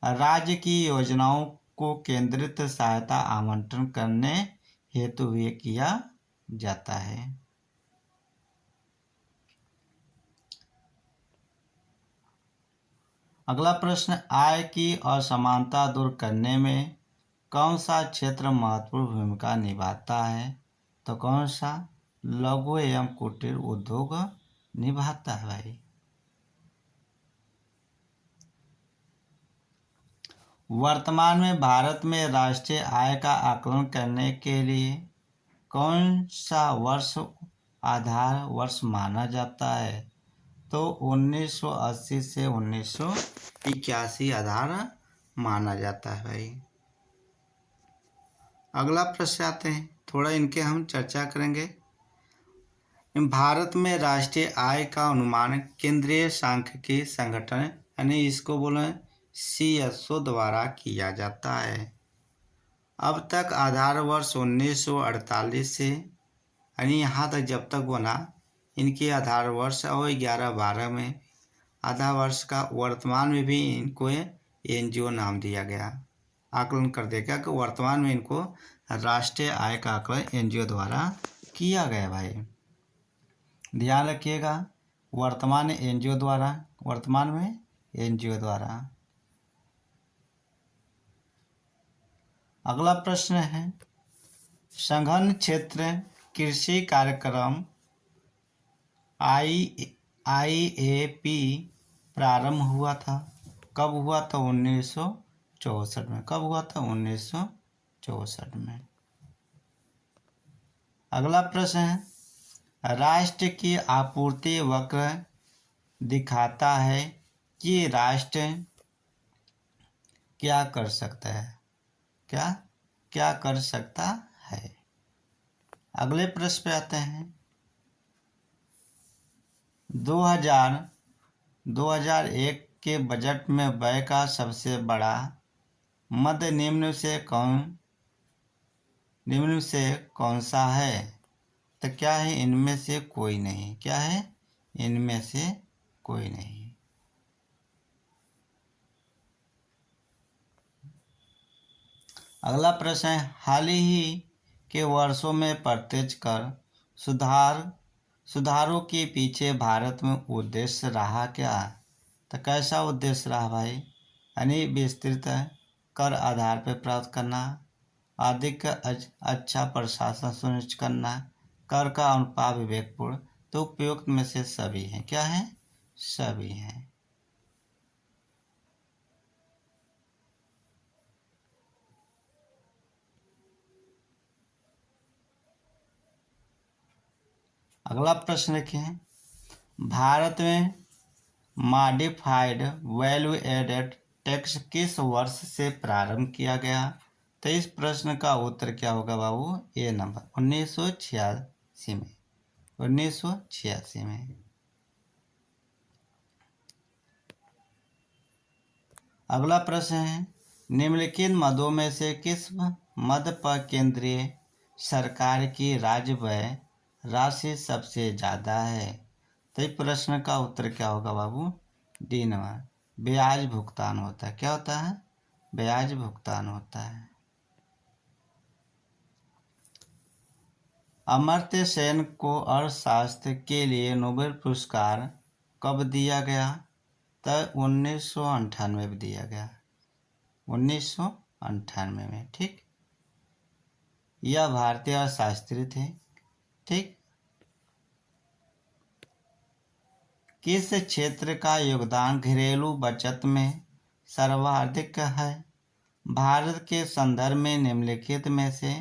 राज्य की योजनाओं को केंद्रित सहायता आवंटन करने हेतु भी किया जाता है। अगला प्रश्न, आय की असमानता दूर करने में कौन सा क्षेत्र महत्वपूर्ण भूमिका निभाता है? तो कौन सा? लघु एवं कुटीर उद्योग निभाता है भाई। वर्तमान में भारत में राष्ट्रीय आय का आकलन करने के लिए कौन सा वर्ष आधार वर्ष माना जाता है? तो 1980 से 1981 आधार माना जाता है भाई। अगला प्रश्न आते हैं, थोड़ा इनके हम चर्चा करेंगे। भारत में राष्ट्रीय आय का अनुमान केंद्रीय सांख्यिकी संगठन यानी इसको बोले CSO द्वारा किया जाता है। अब तक आधार वर्ष 1948 से यानी यहाँ तक जब तक बना, इनके आधार वर्ष और 11-12 में आधा वर्ष का वर्तमान में भी इनको NGO नाम दिया गया। आकलन कर देगा कि वर्तमान में इनको राष्ट्रीय आय का आकलन NGO द्वारा किया गया भाई। ध्यान रखिएगा, वर्तमान NGO द्वारा, वर्तमान में NGO द्वारा। अगला प्रश्न है, संघन क्षेत्र कृषि कार्यक्रम IAP प्रारंभ हुआ था? कब हुआ था? 1964 में। कब हुआ था? 1964 में। अगला प्रश्न है, राष्ट्र की आपूर्ति वक्र दिखाता है कि राष्ट्र क्या कर सकता है? क्या क्या कर सकता है? अगले प्रश्न पे आते हैं। 2001 के बजट में व्यय का सबसे बड़ा मद निम्न से कौन सा है? तो क्या है? इनमें से कोई नहीं। क्या है? इनमें से कोई नहीं। अगला प्रश्न है, हाल ही के वर्षों में प्रत्यक्ष कर सुधारों के पीछे भारत में उद्देश्य रहा क्या? तो कैसा उद्देश्य रहा भाई? यानी विस्तृत कर आधार पर प्राप्त करना, अधिक अच्छा प्रशासन सुनिश्चित करना, कर का अनुपात विवेकपूर्ण। तो उपयुक्त में से सभी हैं। क्या है? सभी हैं। अगला प्रश्न देखें, भारत में मॉडिफाइड वैल्यू एडेड टैक्स किस वर्ष से प्रारंभ किया गया? तो इस प्रश्न का उत्तर क्या होगा बाबू? ए नंबर 1986 में। 1986 में। अगला प्रश्न है, निम्नलिखित मदों में से किस मद पर केंद्रीय सरकार की राज्य व्यय राशि सबसे ज़्यादा है? तो इस प्रश्न का उत्तर क्या होगा बाबू? डी नंबर, ब्याज भुगतान होता है। क्या होता है? ब्याज भुगतान होता है। अमर्त्य सेन को अर्थशास्त्र के लिए नोबेल पुरस्कार कब दिया गया? तो 1998 में दिया गया। 1998 में। ठीक, यह भारतीय अर्थशास्त्री थे। ठीक, किस क्षेत्र का योगदान घरेलू बचत में सर्वाधिक है? भारत के संदर्भ में निम्नलिखित में से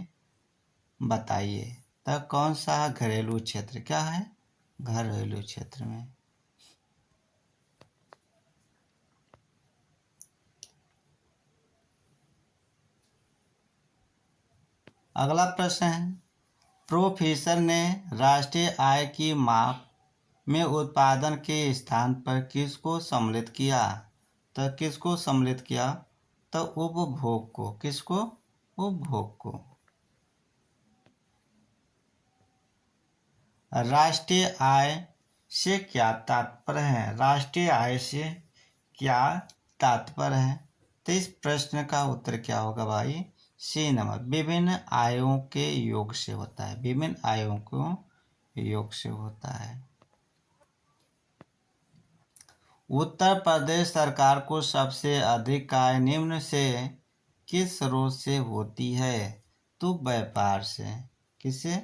बताइए। तो कौन सा घरेलू क्षेत्र? क्या है? घरेलू क्षेत्र में। अगला प्रश्न है, प्रोफेसर ने राष्ट्रीय आय की माप में उत्पादन के स्थान पर किसको सम्मिलित किया? तो किसको सम्मिलित किया? तो उपभोग को। किसको? उपभोग को। राष्ट्रीय आय से क्या तात्पर्य है? राष्ट्रीय आय से क्या तात्पर्य है? तो इस प्रश्न का उत्तर क्या होगा भाई? सी नंबर, विभिन्न आयों के योग से होता है। विभिन्न आयों को योग से होता है। उत्तर प्रदेश सरकार को सबसे अधिक आय निम्न से किस स्रोत से होती है? तो व्यापार से। किससे?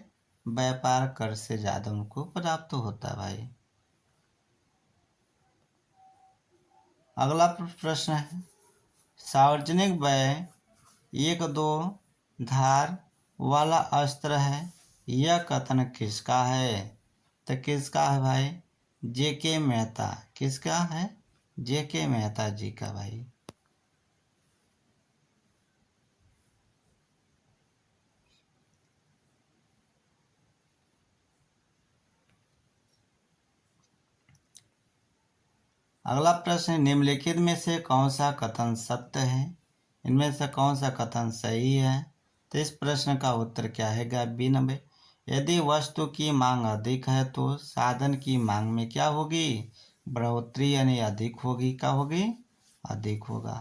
व्यापार कर से ज़्यादा उनको प्राप्त होता है भाई। अगला प्रश्न है, सार्वजनिक व्यय एक दो धार वाला अस्त्र है, यह कथन किसका है? तो किसका है भाई? J.K. मेहता। किसका है? J.K. मेहता जी का भाई। अगला प्रश्न, निम्नलिखित में से कौन सा कथन सत्य है? इनमें से कौन सा कथन सही है? तो इस प्रश्न का उत्तर क्या है? बी नंबर, यदि वस्तु की मांग अधिक है तो साधन की मांग में क्या होगी? बढ़ोतरी, यानी अधिक होगी। क्या होगी? अधिक होगा।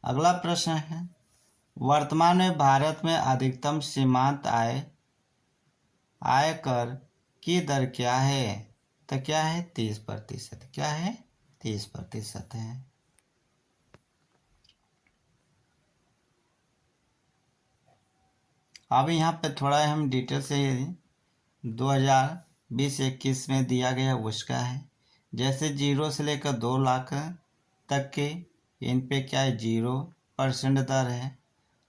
अगला प्रश्न है, वर्तमान में भारत में अधिकतम सीमांत आय कर की दर क्या है? तो क्या है? 30%। क्या है? 30% है। अब यहाँ पे थोड़ा हम डिटेल से 2020-21 में दिया गया उसका है। जैसे 0 से लेकर 2 लाख तक के इन पे क्या है 0% दर है,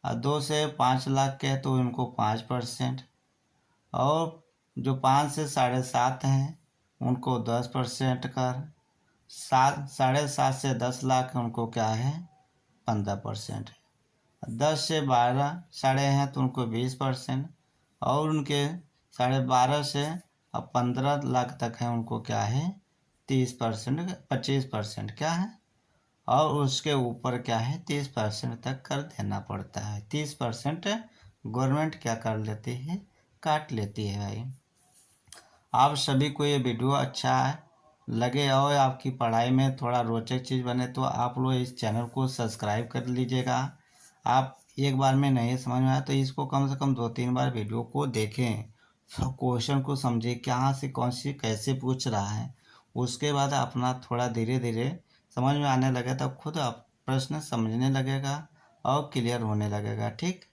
और 2 से 5 लाख के है तो इनको 5%, और जो 5 से 7.5 हैं उनको 10% कर, 7.5 से 10 लाख उनको क्या है 15%, 10 से 12 साढ़े हैं तो उनको 20%, और उनके 12.5 से अब 15 लाख तक है उनको क्या है 30%, 25% क्या है, और उसके ऊपर क्या है 30% तक कर देना पड़ता है। 30% गवर्नमेंट क्या कर लेती है काट लेती है भाई। आप सभी को ये वीडियो अच्छा लगे और आपकी पढ़ाई में थोड़ा रोचक चीज़ बने तो आप लोग इस चैनल को सब्सक्राइब कर लीजिएगा। आप एक बार में नहीं समझ में आया तो इसको कम से कम 2-3 बार वीडियो को देखें, क्वेश्चन को समझें कहाँ से कौन सी कैसे पूछ रहा है, उसके बाद अपना थोड़ा धीरे धीरे समझ में आने लगे तब खुद आप प्रश्न समझने लगेगा और क्लियर होने लगेगा। ठीक,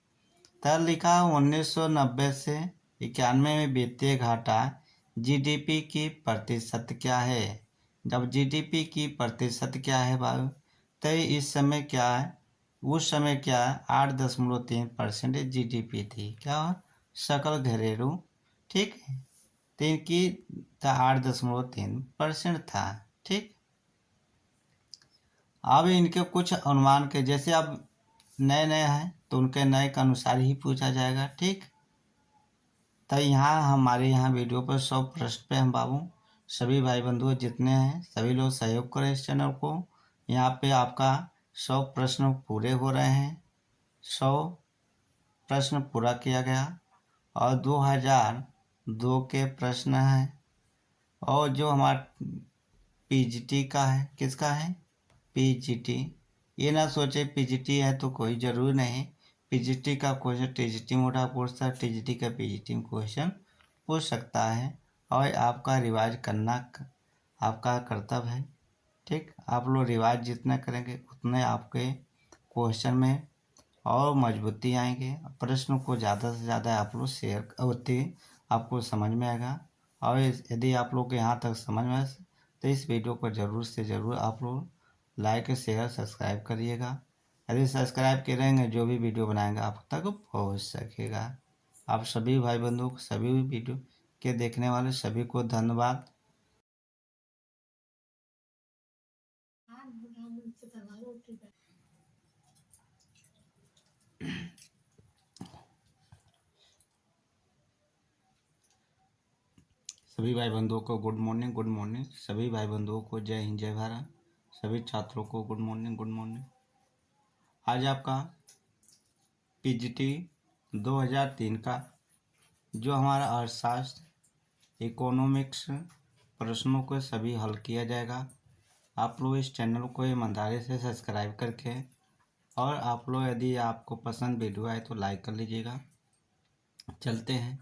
तब लिखा 1990 से 91 में वित्तीय घाटा जीडीपी की प्रतिशत क्या है। जब जीडीपी की प्रतिशत क्या है भाई, तो इस समय क्या है, उस समय क्या है 8.3% जीडीपी थी, क्या सकल घरेलू, ठीक है, तो इनकी 8.3% था। ठीक, अब इनके कुछ अनुमान के जैसे अब नए नए हैं तो उनके नए के अनुसार ही पूछा जाएगा। ठीक, तो यहाँ हमारे यहाँ वीडियो पर 100 प्रश्न पे हम बाबू सभी भाई बंधु जितने हैं सभी लोग सहयोग करें इस चैनल को। यहाँ पे आपका 100 प्रश्न पूरे हो रहे हैं, 100 प्रश्न पूरा किया गया, और 2002 के प्रश्न हैं, और जो हमारा पीजीटी का है, किसका है पीजीटी, ये ना सोचे पीजीटी है तो कोई ज़रूरी नहीं, पीजीटी का क्वेश्चन टीजीटी में उठा पूछता है, टीजीटी का पीजीटी में क्वेश्चन पूछ सकता है, और आपका रिवाज करना आपका कर्तव्य है। ठीक, आप लोग रिवाज जितना करेंगे उतने आपके क्वेश्चन में और मजबूती आएंगे, प्रश्न को ज़्यादा से ज़्यादा आप लोग शेयर होती आपको समझ में आएगा। और यदि आप लोग को यहाँ तक समझ में आए तो इस वीडियो को ज़रूर से ज़रूर आप लोग लाइक शेयर सब्सक्राइब करिएगा। यदि सब्सक्राइब करेंगे जो भी वीडियो बनाएंगे आप तक पहुँच सकेगा। आप सभी भाई बंधुओं को सभी वीडियो के देखने वाले सभी को धन्यवाद। सभी भाई बंधुओं को गुड मॉर्निंग, गुड मॉर्निंग। सभी भाई बंधुओं को जय हिंद जय भारत। सभी छात्रों को गुड मॉर्निंग, गुड मॉर्निंग। आज आपका पीजीटी 2003 का जो हमारा अर्थशास्त्र इकोनॉमिक्स प्रश्नों को सभी हल किया जाएगा। आप लोग इस चैनल को ईमानदारी से सब्सक्राइब करके, और आप लोग यदि आपको पसंद वीडियो आए तो लाइक कर लीजिएगा। चलते हैं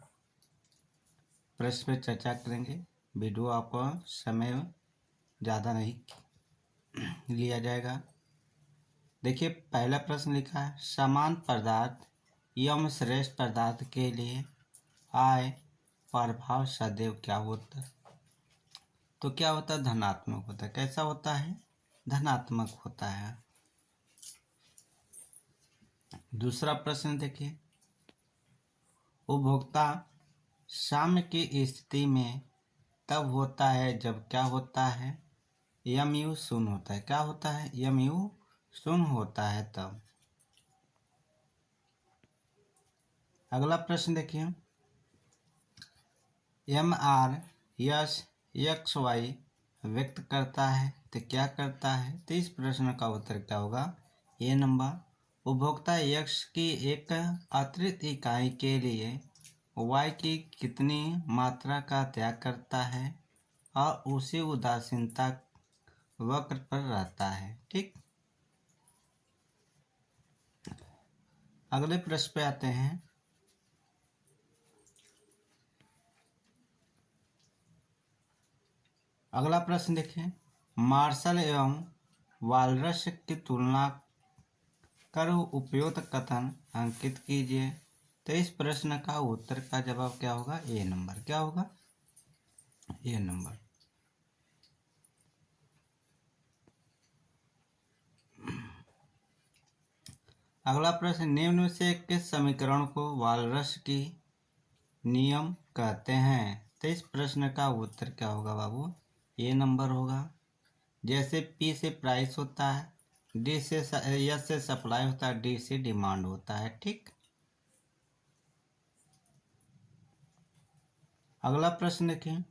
प्रश्न पे चर्चा करेंगे। वीडियो आपका समय ज़्यादा नहीं लिया जाएगा। देखिए पहला प्रश्न लिखा है समान पदार्थ एवं श्रेष्ठ पदार्थ के लिए आय प्रभाव सदैव क्या होता है। तो क्या होता है धनात्मक होता है। कैसा होता है धनात्मक होता है। दूसरा प्रश्न देखिए उपभोक्ता साम्य की स्थिति में तब होता है जब क्या होता है यमयू शून्य होता है। क्या होता है यमयू शून्य होता है तब। अगला प्रश्न देखिए M R S X Y व्यक्त करता है तो क्या करता है। तो इस प्रश्न का उत्तर क्या होगा ए नंबर। उपभोक्ता एक्स की एक अतिरिक्त इकाई के लिए वाई की कितनी मात्रा का त्याग करता है और उसी उदासीनता वक्र पर रहता है। ठीक, अगले प्रश्न पे आते हैं। अगला प्रश्न देखें मार्शल एवं वालरस की तुलना कर उपयुक्त कथन अंकित कीजिए। तो इस प्रश्न का उत्तर का जवाब क्या होगा? ए नंबर। क्या होगा? ए नंबर। अगला प्रश्न, निम्न में से किस समीकरण को वालरस की नियम कहते हैं? तो इस प्रश्न का उत्तर क्या होगा बाबू? ए नंबर होगा। जैसे पी से प्राइस होता है, डी से एस से सप्लाई होता है, डी से डिमांड होता है। ठीक। अगला प्रश्न देखिए,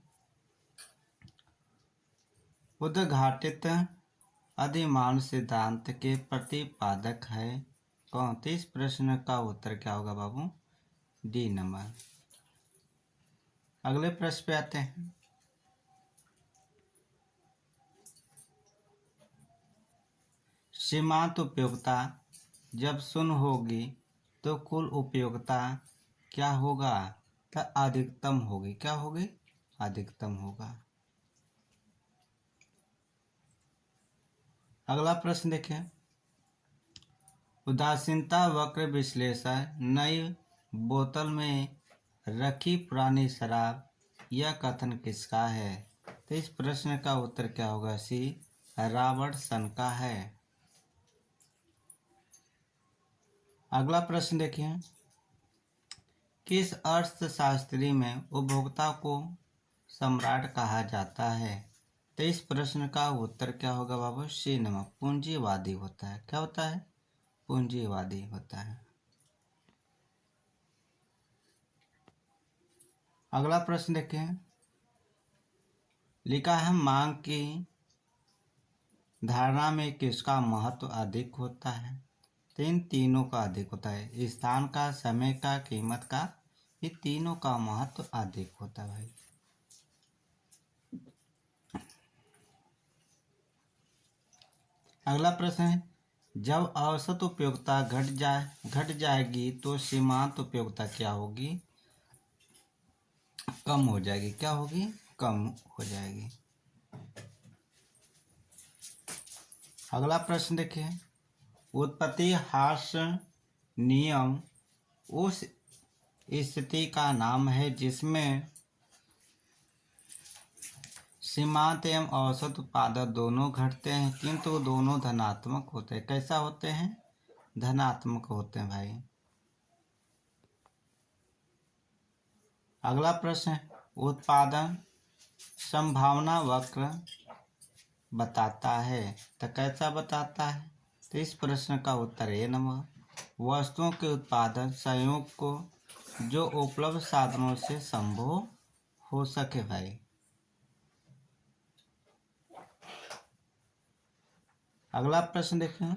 उद्घाटित अधिमान सिद्धांत के प्रतिपादक है कौन? तो इस प्रश्न का उत्तर क्या होगा बाबू? D number. अगले प्रश्न पे आते हैं, सीमांत उपयोगिता जब शून्य होगी तो कुल उपयोगिता क्या होगा? तो अधिकतम होगी। क्या होगी? अधिकतम होगा। अगला प्रश्न देखें, उदासीनता वक्र विश्लेषण नई बोतल में रखी पुरानी शराब, यह कथन किसका है? तो इस प्रश्न का उत्तर क्या होगा? सी रॉबर्टसन का है। अगला प्रश्न देखिए, किस अर्थशास्त्री में उपभोक्ता को सम्राट कहा जाता है? तो इस प्रश्न का उत्तर क्या होगा बाबू? सी नंबर, पूंजीवादी होता है। क्या होता है? पूंजीवादी होता है। अगला प्रश्न देखें, लिखा है मांग की धारणा में किसका महत्व अधिक होता है? तो इन तीनों का अधिक होता है। स्थान का, समय का, कीमत का, ये तीनों का महत्व अधिक होता है भाई। अगला प्रश्न है, जब औसत उपयोगिता घट जाएगी तो सीमांत उपयोगिता क्या होगी? कम हो जाएगी। क्या होगी? कम हो जाएगी। अगला प्रश्न देखिए, उत्पत्ति ह्रास नियम उस स्थिति का नाम है जिसमें सीमांत एवं औसत उत्पादन दोनों घटते हैं किंतु दोनों धनात्मक होते हैं। कैसा होते हैं? धनात्मक होते हैं भाई। अगला प्रश्न है, उत्पादन संभावना वक्र बताता है। तो कैसा बताता है? तो इस प्रश्न का उत्तर ए नंबर, वस्तुओं के उत्पादन संयोग को जो उपलब्ध साधनों से संभव हो सके भाई। अगला प्रश्न देखें,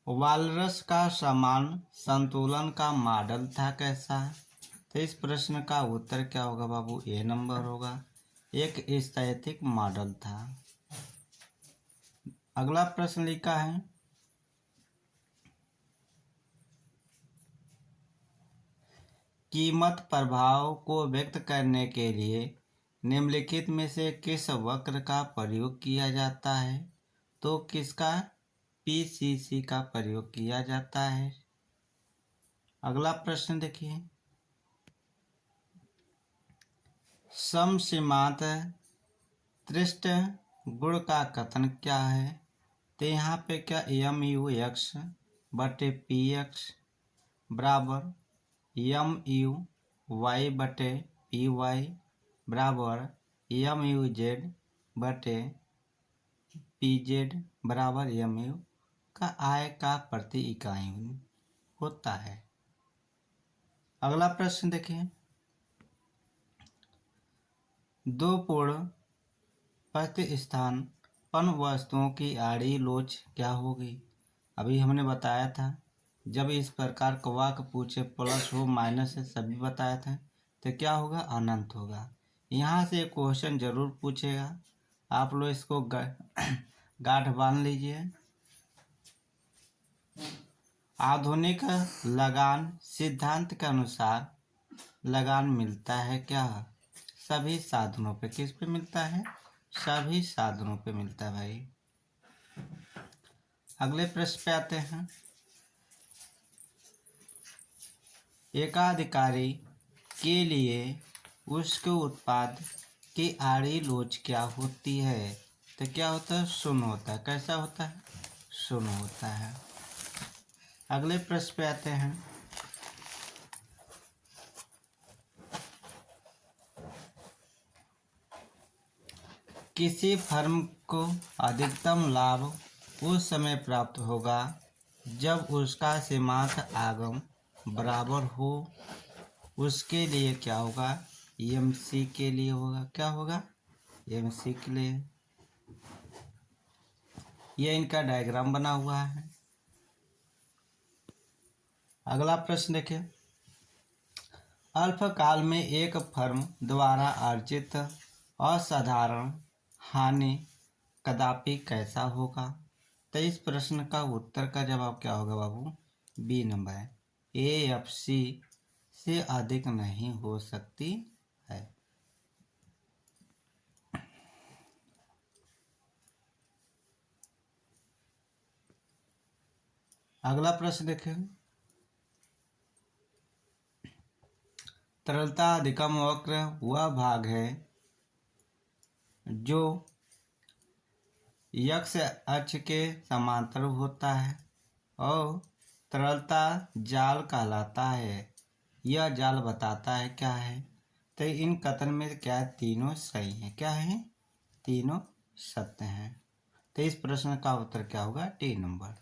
वालरस का समान संतुलन का मॉडल था कैसा? तो इस प्रश्न का उत्तर क्या होगा बाबू? ए नंबर होगा, एक स्थैतिक मॉडल था। अगला प्रश्न लिखा है, कीमत प्रभाव को व्यक्त करने के लिए निम्नलिखित में से किस वक्र का प्रयोग किया जाता है? तो किसका? पीसीसी का प्रयोग किया जाता है। अगला प्रश्न देखिए, समसीमांत त्रिष्ट गुण का कथन क्या है? तो यहाँ पे क्या एम यू एक्स बटे पी एक्स बराबर एम यू वाई बटे पी वाई बराबर एम यू जेड बटे पी जेड बराबर एम यू का आय का प्रति इकाई होता है। अगला प्रश्न देखिए, दो पूर्ण प्रतिस्थापन वस्तुओं की आड़ी लोच क्या होगी? अभी हमने बताया था, जब इस प्रकार का वाक्य पूछे प्लस हो माइनस है सभी बताया था, तो क्या होगा? अनंत होगा। यहाँ से एक क्वेश्चन जरूर पूछेगा, आप लोग इसको गांठ बांध लीजिए। आधुनिक लगान सिद्धांत के अनुसार लगान मिलता है क्या? सभी साधनों पे। किस पे मिलता है? सभी साधनों पे मिलता है भाई। अगले प्रश्न पे आते हैं, एकाधिकारी के लिए उसके उत्पाद की आड़ी लोच क्या होती है? तो क्या होता है? शून्य होता है। कैसा होता है? शून्य होता है। अगले प्रश्न पे आते हैं। किसी फर्म को अधिकतम लाभ उस समय प्राप्त होगा जब उसका सीमांत आगम बराबर हो। उसके लिए क्या होगा? एमसी के लिए होगा। क्या होगा? एमसी के लिए। ये इनका डायग्राम बना हुआ है। अगला प्रश्न देखिए। अल्पकाल में एक फर्म द्वारा अर्जित असाधारण हानि कदापि कैसा होगा? तो इस प्रश्न का उत्तर का जवाब क्या होगा बाबू? बी नंबर है। एएफसी से अधिक नहीं हो सकती है। अगला प्रश्न देखें। तरलता अधिकतम वक्र वह भाग है जो यक्ष अक्ष के समांतर होता है और तरलता जाल कहलाता है। यह जाल बताता है क्या है? तो इन कथन में क्या है? तीनों सही है। क्या है? तीनों सत्य हैं। तो इस प्रश्न का उत्तर क्या होगा? D number.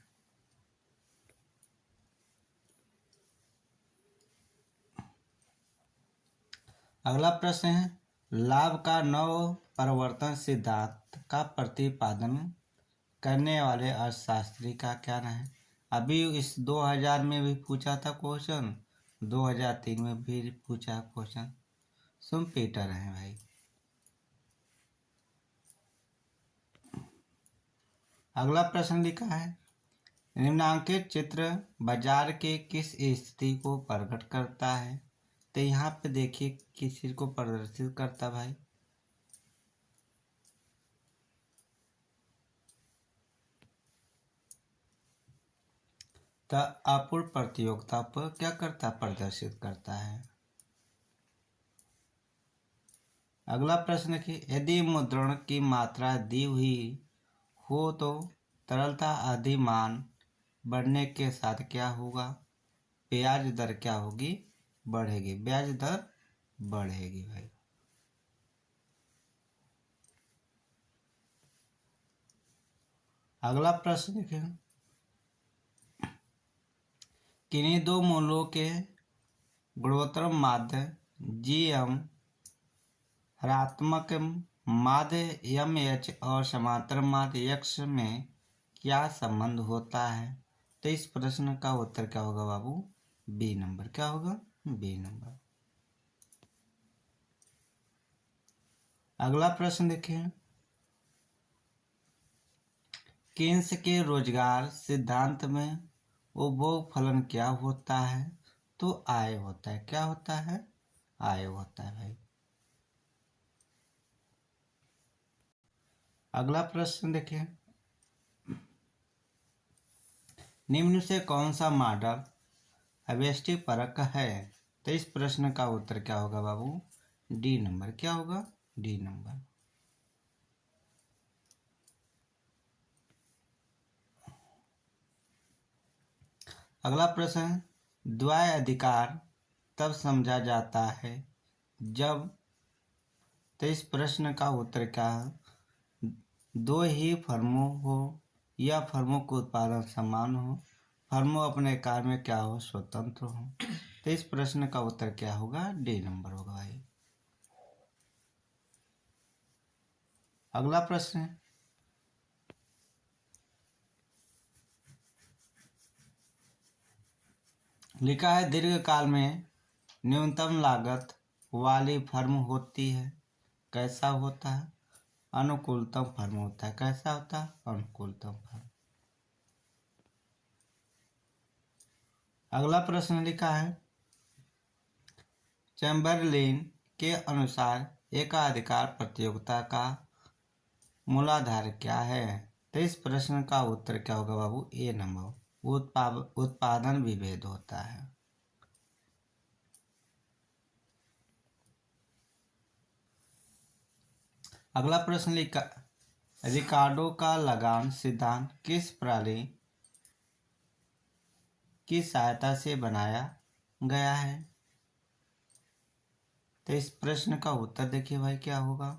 अगला प्रश्न है। लाभ का नव परिवर्तन सिद्धांत का प्रतिपादन करने वाले अर्थशास्त्री का क्या नाम है? अभी इस 2000 में भी पूछा था क्वेश्चन, 2003 में भी पूछा क्वेश्चन। शुम्पेटर है भाई। अगला प्रश्न लिखा है। निम्नांकित चित्र बाजार के किस स्थिति को प्रकट करता है? तो यहाँ पे देखिए किस चीज को प्रदर्शित करता भाई? तो आपूर्ति प्रतियोगिता पर क्या करता? प्रदर्शित करता है। अगला प्रश्न कि यदि मुद्रण की मात्रा दी हुई हो तो तरलता अधिमान बढ़ने के साथ क्या होगा? ब्याज दर क्या होगी? बढ़ेगी। ब्याज दर बढ़ेगी भाई। अगला प्रश्न देखें। किन्हीं दो मूलों के गुणोत्तर माध्य जीएम ऋणात्मक माध्य एमएच और समांतर माध्य एक्स में क्या संबंध होता है? तो इस प्रश्न का उत्तर क्या होगा बाबू? B number. क्या होगा? B number. अगला प्रश्न देखें। केन्स के रोजगार सिद्धांत में उपभोग फलन क्या होता है? तो आय होता है। क्या होता है? आय होता है भाई। अगला प्रश्न देखें। निम्न से कौन सा मॉडल व्यष्टि परक है? तो इस प्रश्न का उत्तर क्या होगा बाबू? D number. क्या होगा? D number. अगला प्रश्न। द्वय अधिकार तब समझा जाता है जब, तो इस प्रश्न का उत्तर क्या है? दो ही फर्मों हो या फर्मों का उत्पादन समान हो, फर्मों अपने कार्य में क्या हो? स्वतंत्र हो। तो इस प्रश्न का उत्तर क्या होगा? डी नंबर होगा भाई। अगला प्रश्न है। लिखा है दीर्घकाल में न्यूनतम लागत वाली फर्म होती है। कैसा होता है? अनुकूलतम फर्म होता है। कैसा होता है? अनुकूलतम फर्म। अगला प्रश्न लिखा है। चैम्बरलेन के अनुसार एकाधिकार प्रतियोगिता का मूलाधार क्या है? तो इस प्रश्न का उत्तर क्या होगा बाबू? ए नंबर। उत्पादन विभेद होता है। अगला प्रश्न लिखा, रिकार्डो का लगान सिद्धांत किस प्रणाली की सहायता से बनाया गया है? तो इस प्रश्न का उत्तर देखिए भाई क्या होगा।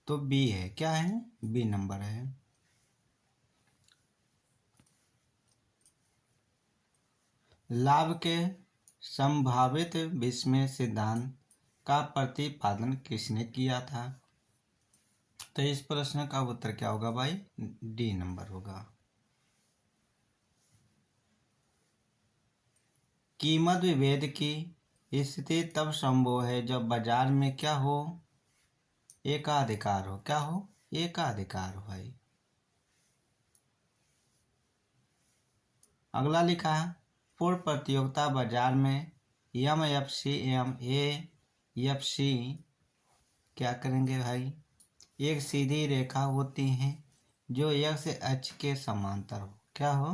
तो बी है। क्या है? बी नंबर है। लाभ के संभावित विस्मय सिद्धांत का प्रतिपादन किसने किया था? तो इस प्रश्न का उत्तर क्या होगा भाई? डी नंबर होगा। कीमत विभेद की स्थिति तब संभव है जब बाजार में क्या हो? एकाधिकार हो। क्या हो? एकाधिकार हो भाई। अगला लिखा है, पूर्ण प्रतियोगिता बाजार में एमएफसी एवं एएफसी क्या करेंगे भाई? एक सीधी रेखा होती है जो एक्स अक्ष के समांतर हो। क्या हो?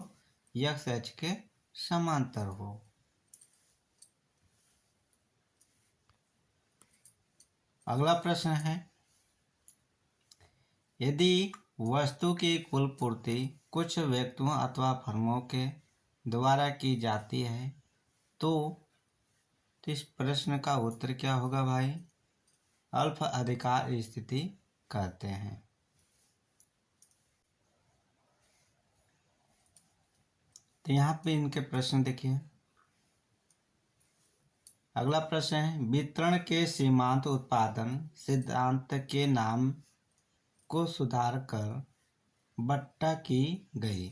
एक्स अक्ष के समांतर हो। अगला प्रश्न है, यदि वस्तु की कुल पूर्ति कुछ व्यक्तियों अथवा फर्मों के द्वारा की जाती है तो इस प्रश्न का उत्तर क्या होगा भाई? अल्प अधिकार स्थिति कहते हैं। तो यहाँ पे इनके प्रश्न देखिए। अगला प्रश्न है, वितरण के सीमांत उत्पादन सिद्धांत के नाम को सुधार कर बट्टा की गई।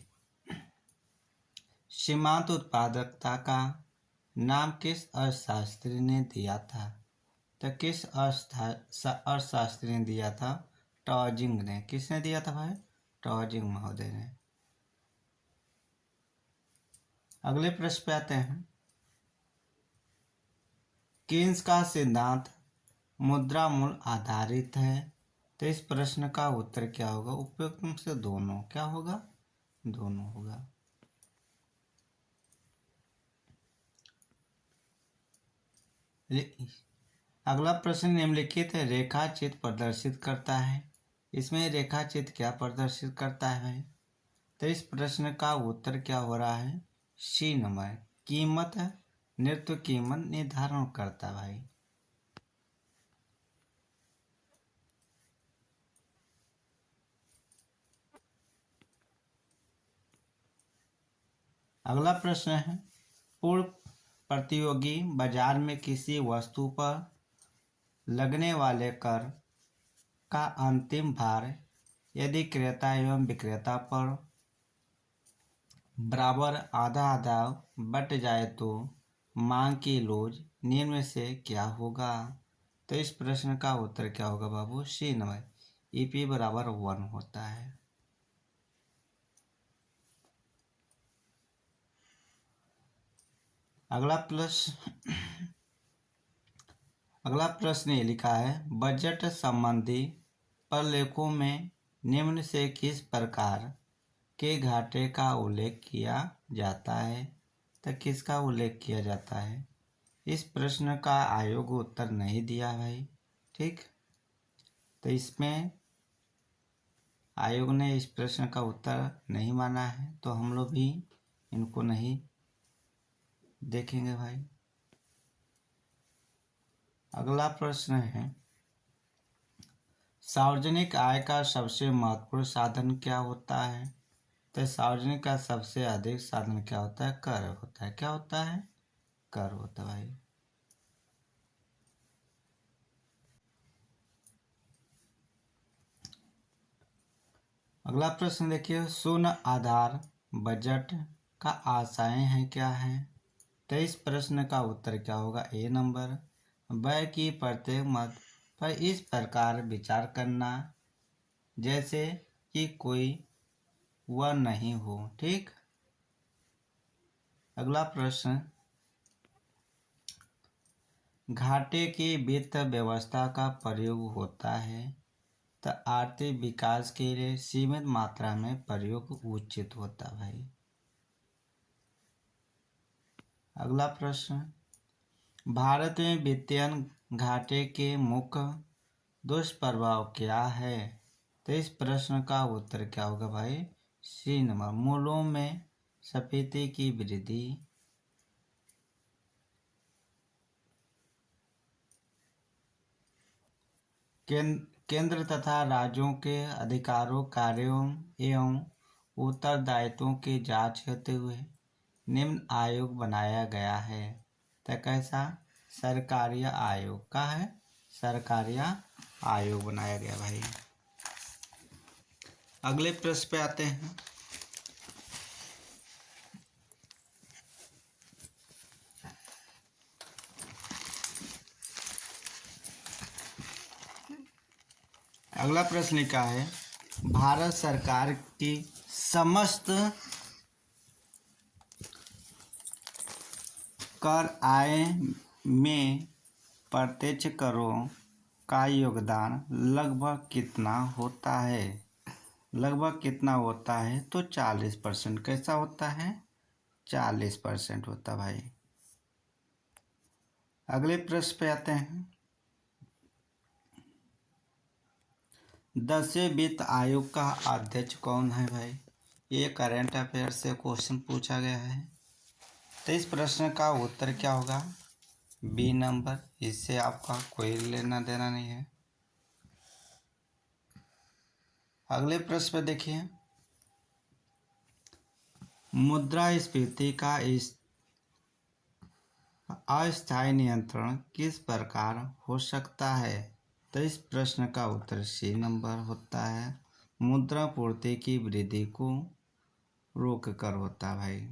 सीमांत उत्पादकता का नाम किस अर्थशास्त्री ने दिया था? तो किस अर्थशास्त्री ने दिया था? टॉजिंग ने। किसने दिया था भाई? टॉजिंग महोदय ने। अगले प्रश्न पे आते हैं, कीन्स का सिद्धांत मुद्रा मूल्य आधारित है। तो इस प्रश्न का उत्तर क्या होगा? उपयुक्त में से दोनों। क्या होगा? दोनों होगा। अगला प्रश्न निम्नलिखित रेखा चित्र प्रदर्शित करता है। इसमें रेखा चित्र क्या प्रदर्शित करता है भाई? तो इस प्रश्न का उत्तर क्या हो रहा है? C number. कीमत निर्धारित कीमत निर्धारण करता भाई। अगला प्रश्न है, पूर्ण प्रतियोगी बाजार में किसी वस्तु पर लगने वाले कर का अंतिम भार यदि क्रेता एवं विक्रेता पर बराबर आधा आधा बट जाए तो मांग की लोज निम्न में से क्या होगा? तो इस प्रश्न का उत्तर क्या होगा बाबू? सी नंबर। ईपी बराबर 1 होता है। अगला प्रश्न ये लिखा है, बजट संबंधी प्रलेखों में निम्न से किस प्रकार के घाटे का उल्लेख किया जाता है? तो किसका उल्लेख किया जाता है? इस प्रश्न का आयोग उत्तर नहीं दिया भाई। ठीक, तो इसमें आयोग ने इस प्रश्न का उत्तर नहीं माना है, तो हम लोग भी इनको नहीं देखेंगे भाई। अगला प्रश्न है, सार्वजनिक आय का सबसे महत्वपूर्ण साधन क्या होता है? तो सार्वजनिक का सबसे अधिक साधन क्या होता है? कर होता है। क्या होता है? कर होता है भाई। अगला प्रश्न देखिए, शून्य आधार बजट का आशय है क्या है? तो इस प्रश्न का उत्तर क्या होगा? ए नंबर। व्यय की प्रत्येक मद पर इस प्रकार विचार करना जैसे कि कोई वह नहीं हो। ठीक, अगला प्रश्न, घाटे की वित्त व्यवस्था का प्रयोग होता है तो आर्थिक विकास के लिए सीमित मात्रा में प्रयोग उचित होता भाई। अगला प्रश्न, भारत में वित्तीय घाटे के मुख्य दुष्प्रभाव क्या है? तो इस प्रश्न का उत्तर क्या होगा भाई? सी नंबर, मूलों में सफेदी की वृद्धि, केंद्र तथा राज्यों के अधिकारों, कार्यों एवं उत्तरदायित्वों की जांच करते हुए निम्न आयोग बनाया गया है। तो कैसा? सरकारिया आयोग का है, सरकारिया आयोग बनाया गया भाई। अगले प्रश्न पे आते हैं। अगला प्रश्न लिखा है, भारत सरकार की समस्त कर आय में प्रत्यक्ष करों का योगदान लगभग कितना होता है? लगभग कितना होता है? तो 40%। कैसा होता है? 40% होता भाई। अगले प्रश्न पे आते हैं। 10वें वित्त आयोग का अध्यक्ष कौन है भाई? ये करंट अफेयर से क्वेश्चन पूछा गया है। तो इस प्रश्न का उत्तर क्या होगा? B number. इससे आपका कोई लेना देना नहीं है। अगले प्रश्न पे देखिए, मुद्रास्फीति का इस अस्थायी नियंत्रण किस प्रकार हो सकता है? तो इस प्रश्न का उत्तर सी नंबर होता है, मुद्रा पूर्ति की वृद्धि को रोक कर होता है भाई।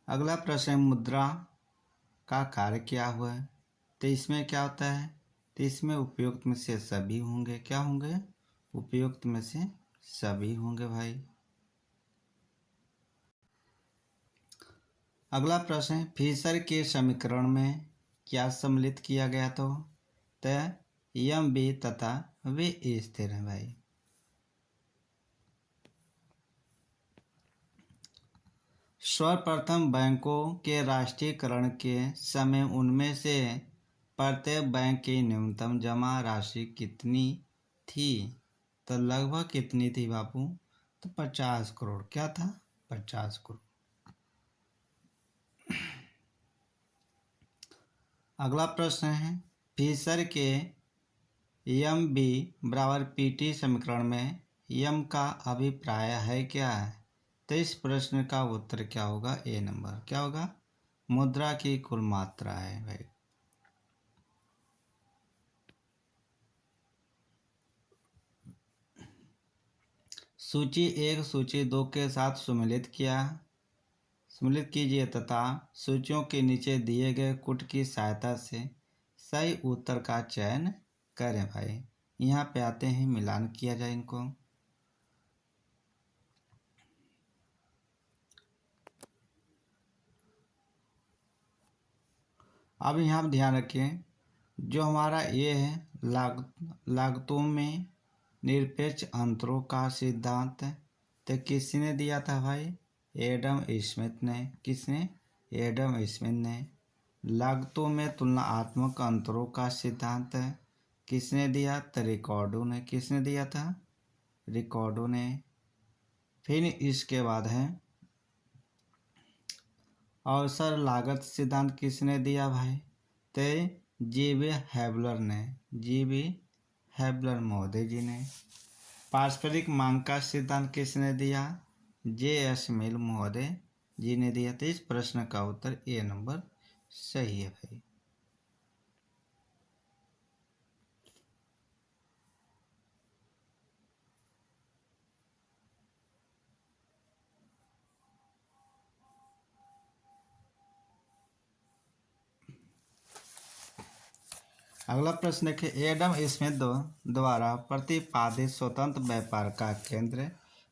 अगला प्रश्न है, मुद्रा का कार्य क्या हुआ है? तो इसमें क्या होता है? तो इसमें उपयुक्त में से सभी होंगे। क्या होंगे? उपयुक्त में से सभी होंगे भाई। अगला प्रश्न है, फिशर के समीकरण में क्या सम्मिलित किया गया? तो यम बी तथा वे स्थिर हैं भाई। सर्वप्रथम बैंकों के राष्ट्रीयकरण के समय उनमें से प्रत्येक बैंक की न्यूनतम जमा राशि कितनी थी? तो लगभग कितनी थी बापू? तो 50 करोड़। क्या था? 50 करोड़। अगला प्रश्न है, फिशर के यम बी बराबर पीटी समीकरण में यम का अभिप्राय है क्या? तो इस प्रश्न का उत्तर क्या होगा? ए नंबर। क्या होगा? मुद्रा की कुल मात्रा है भाई। सूची 1 सूची 2 के साथ सम्मिलित कीजिए तथा सूचियों के नीचे दिए गए कूट की सहायता से सही उत्तर का चयन करें भाई। यहाँ पे आते हैं, मिलान किया जाए इनको। अब यहाँ ध्यान रखें, जो हमारा ये है लागतों में निरपेक्ष अंतरों का सिद्धांत, तो किसने दिया था भाई? एडम स्मिथ ने। किसने? एडम स्मिथ ने। लागतों में तुलनात्मक अंतरों का सिद्धांत किसने दिया? तो रिकॉर्डो ने। किसने दिया था? रिकॉर्डो ने। फिर इसके बाद है अवसर लागत सिद्धांत किसने दिया भाई? तो जी.बी. हैबलर ने। जी.बी. हैबलर महोदय जी ने। पारस्परिक मांग का सिद्धांत किसने दिया? जे.एस. मिल महोदय जी ने दिया। तो इस प्रश्न का उत्तर ए नंबर सही है भाई। अगला प्रश्न देखिए, एडम स्मिथ द्वारा प्रतिपादित स्वतंत्र व्यापार का केंद्र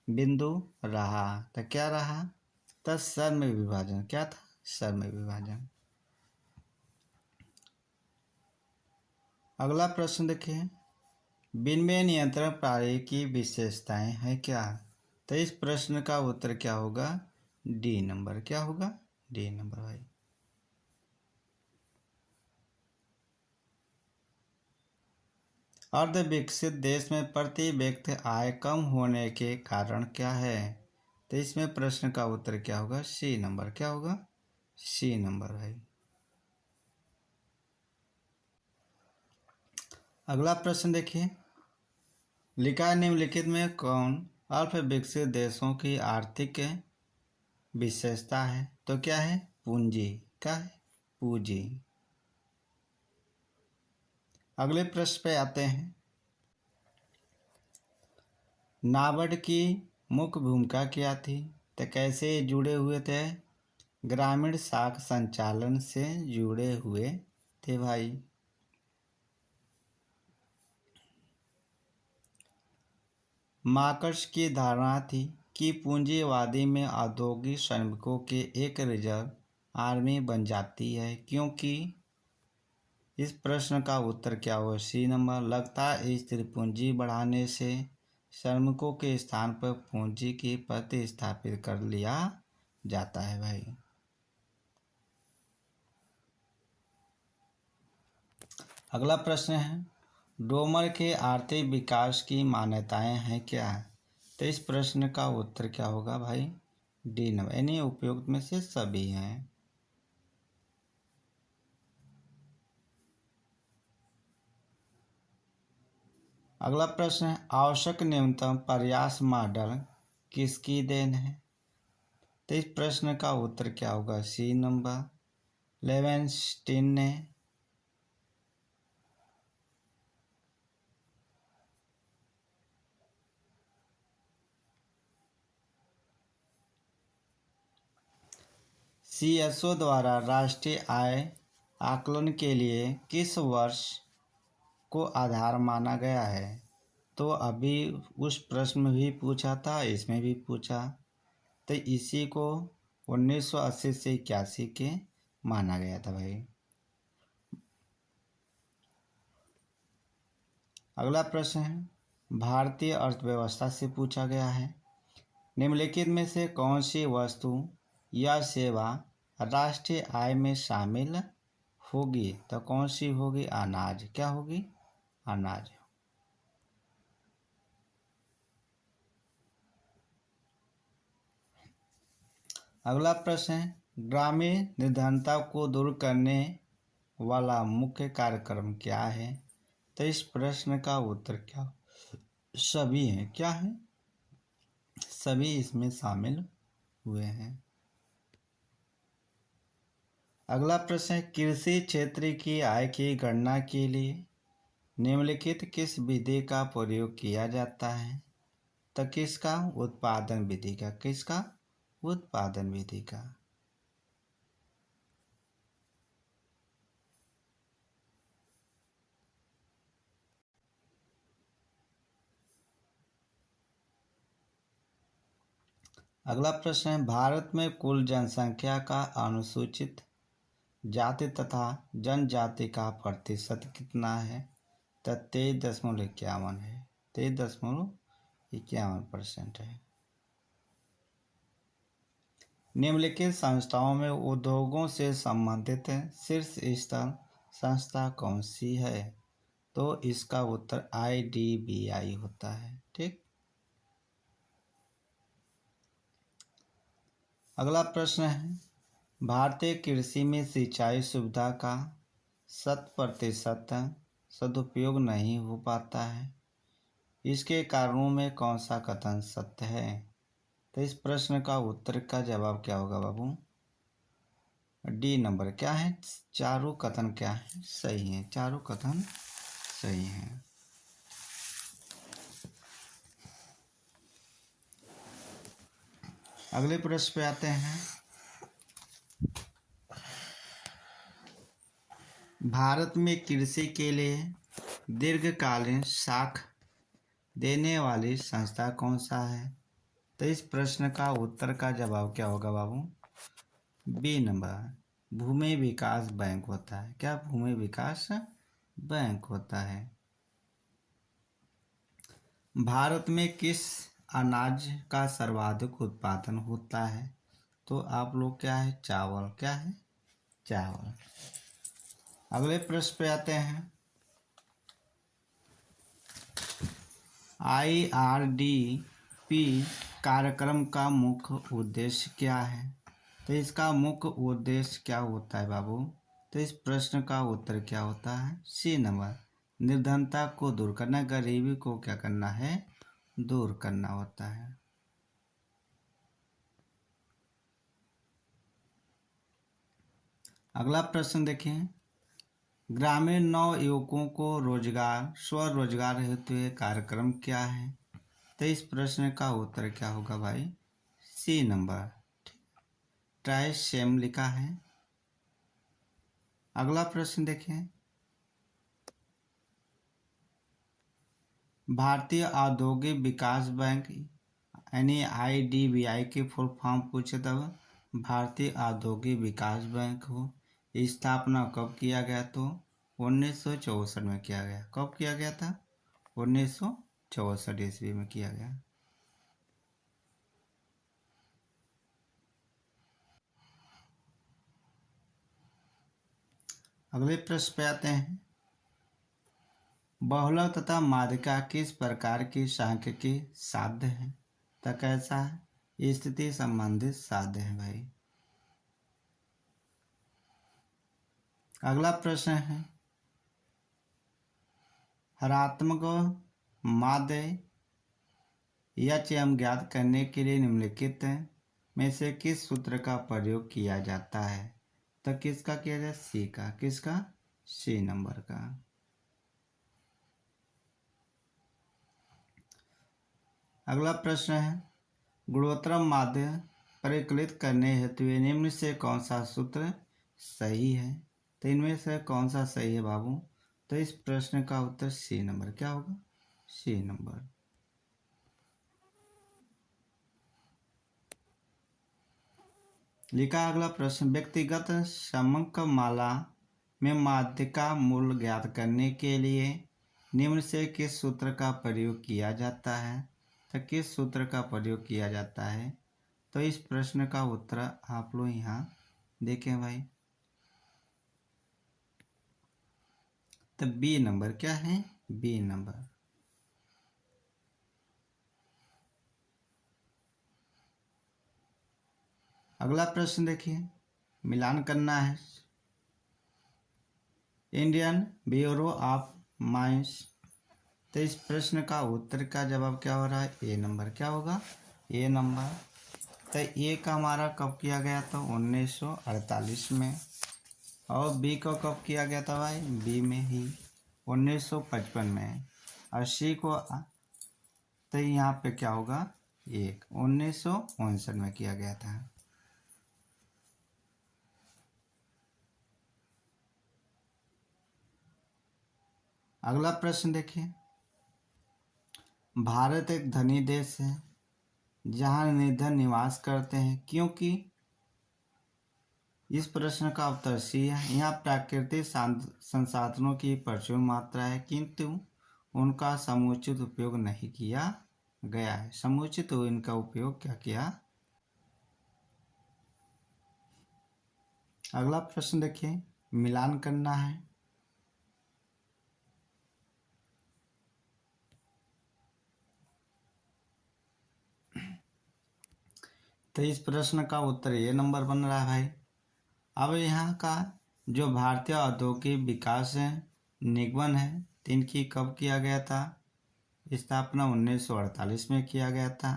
बिंदु रहा। तो क्या रहा? तो श्रम विभाजन। क्या था? श्रम विभाजन। अगला प्रश्न देखिए, विनिमय नियंत्रण प्रणाली की विशेषताएं हैं क्या? तो इस प्रश्न का उत्तर क्या होगा? D number. क्या होगा? डी नंबर भाई। अर्ध विकसित देश में प्रति व्यक्ति आय कम होने के कारण क्या है? तो इसमें प्रश्न का उत्तर क्या होगा? C number. क्या होगा? सी नंबर भाई। अगला प्रश्न देखिए, लिखा है निम्नलिखित में कौन अल्प विकसित देशों की आर्थिक विशेषता है? तो क्या है? पूंजी। क्या है? पूंजी। अगले प्रश्न पे आते हैं, नाबार्ड की मुख्य भूमिका क्या थी? तो कैसे जुड़े हुए थे? ग्रामीण शाखा संचालन से जुड़े हुए थे भाई। मार्क्स की धारणा थी कि पूंजीवादी में औद्योगिक श्रमिकों के एक रिजर्व आर्मी बन जाती है, क्योंकि इस प्रश्न का उत्तर क्या होगा? C number. लगता है स्थिर पूंजी बढ़ाने से श्रमिकों के स्थान पर पूंजी की प्रतिस्थापित कर लिया जाता है भाई। अगला प्रश्न है, डोमर के आर्थिक विकास की मान्यताएं हैं क्या? तो इस प्रश्न का उत्तर क्या होगा भाई? डी नंबर, यानी उपयुक्त में से सभी हैं। अगला प्रश्न है, आवश्यक न्यूनतम प्रयास मॉडल किसकी देन है? तो इस प्रश्न का उत्तर क्या होगा? सी नंबर, लेवेंस्टीन ने। सीएसओ द्वारा राष्ट्रीय आय आकलन के लिए किस वर्ष को आधार माना गया है? तो अभी उस प्रश्न में भी पूछा था, इसमें भी पूछा, तो इसी को 1980 से 81 के माना गया था भाई। अगला प्रश्न है, भारतीय अर्थव्यवस्था से पूछा गया है, निम्नलिखित में से कौन सी वस्तु या सेवा राष्ट्रीय आय में शामिल होगी? तो कौन सी होगी? अनाज। क्या होगी? अनाज। अगला प्रश्न है, ग्रामीण निर्धनता को दूर करने वाला मुख्य कार्यक्रम क्या है? तो इस प्रश्न का उत्तर क्या? सभी हैं। क्या है? सभी इसमें शामिल हुए हैं। अगला प्रश्न है, कृषि क्षेत्र की आय की गणना के लिए निम्नलिखित किस विधि का प्रयोग किया जाता है? तो किसका? उत्पादन विधि का। किसका? उत्पादन विधि का। अगला प्रश्न है, भारत में कुल जनसंख्या का अनुसूचित जाति तथा जनजाति का प्रतिशत कितना है? तो 23.51 है। 23.51% है। निम्नलिखित संस्थाओं में उद्योगों से संबंधित शीर्ष स्तर संस्था कौन सी है? तो इसका उत्तर IDBI होता है। ठीक। अगला प्रश्न है, भारतीय कृषि में सिंचाई सुविधा का 100% सदुपयोग नहीं हो पाता है, इसके कारणों में कौन सा कथन सत्य है? तो इस प्रश्न का उत्तर का जवाब क्या होगा बाबू? D number. क्या है? चारों कथन क्या है? सही है। चारों कथन सही है। अगले प्रश्न पे आते हैं, भारत में कृषि के लिए दीर्घकालीन साख देने वाली संस्था कौन सा है? तो इस प्रश्न का उत्तर का जवाब क्या होगा बाबू? बी नंबर, भूमि विकास बैंक होता है। क्या? भूमि विकास बैंक होता है। भारत में किस अनाज का सर्वाधिक उत्पादन होता है? तो आप लोग क्या है, चावल। क्या है, चावल। अगले प्रश्न पे आते हैं। IRDP कार्यक्रम का मुख्य उद्देश्य क्या है? तो इसका मुख्य उद्देश्य क्या होता है बाबू? तो इस प्रश्न का उत्तर क्या होता है? सी नंबर, निर्धनता को दूर करना, गरीबी को क्या करना है, दूर करना होता है। अगला प्रश्न देखें। ग्रामीण नवयुवकों को रोजगार, स्वरोजगार हेतु ये कार्यक्रम क्या है? तो इस प्रश्न का उत्तर क्या होगा भाई? सी नंबर, ट्राई सेम लिखा है। अगला प्रश्न देखें। भारतीय औद्योगिक विकास बैंक यानी IDBI की फुल फॉर्म पूछे तब भारतीय औद्योगिक विकास बैंक हो, स्थापना कब किया गया? तो 1964 में किया गया। कब किया गया था? 1964 ईस्वी में किया गया। अगले प्रश्न पे आते हैं। बहुलक तथा माध्यिका किस प्रकार की सांख्यिकी साध्य है? तो कैसा है? स्थिति संबंधित साध्य है भाई। अगला प्रश्न है। हरात्मक माध्य HM ज्ञात करने के लिए निम्नलिखित में से किस सूत्र का प्रयोग किया जाता है? तो किसका किया जाए? सी का। किसका? सी नंबर का। अगला प्रश्न है। गुणोत्तर माध्य परिकलित करने हेतु निम्न से कौन सा सूत्र सही है? तो इनमें से कौन सा सही है बाबू? तो इस प्रश्न का उत्तर सी नंबर। क्या होगा? C number. लिखा अगला प्रश्न। व्यक्तिगत समंक माला में माध्य का मूल्य ज्ञात करने के लिए निम्न से किस सूत्र का प्रयोग किया जाता है? तो किस सूत्र का प्रयोग किया जाता है? तो इस प्रश्न का उत्तर आप लोग यहाँ देखें भाई। तो बी नंबर। क्या है? B number. अगला प्रश्न देखिए, मिलान करना है। Indian Bureau of Mines. तो इस प्रश्न का उत्तर का जवाब क्या हो रहा है? ए नंबर। क्या होगा? ए नंबर। तो ए का हमारा कब किया गया था? 1948 में। और बी को कब किया गया था भाई? बी में ही 1955 में। और सी को तो यहाँ पे क्या होगा? 1959 में किया गया था। अगला प्रश्न देखिए। भारत एक धनी देश है जहाँ निर्धन निवास करते हैं, क्योंकि इस प्रश्न का उत्तर सी है। यहाँ प्राकृतिक संसाधनों की प्रचुर मात्रा है, किंतु उनका समुचित उपयोग नहीं किया गया है। समुचित इनका उपयोग क्या किया? अगला प्रश्न देखिए, मिलान करना है। तो इस प्रश्न का उत्तर ये नंबर बन रहा है भाई। अब यहाँ का जो भारतीय औद्योगिक विकास निगम है, इनकी कब किया गया था? स्थापना 1948 में किया गया था।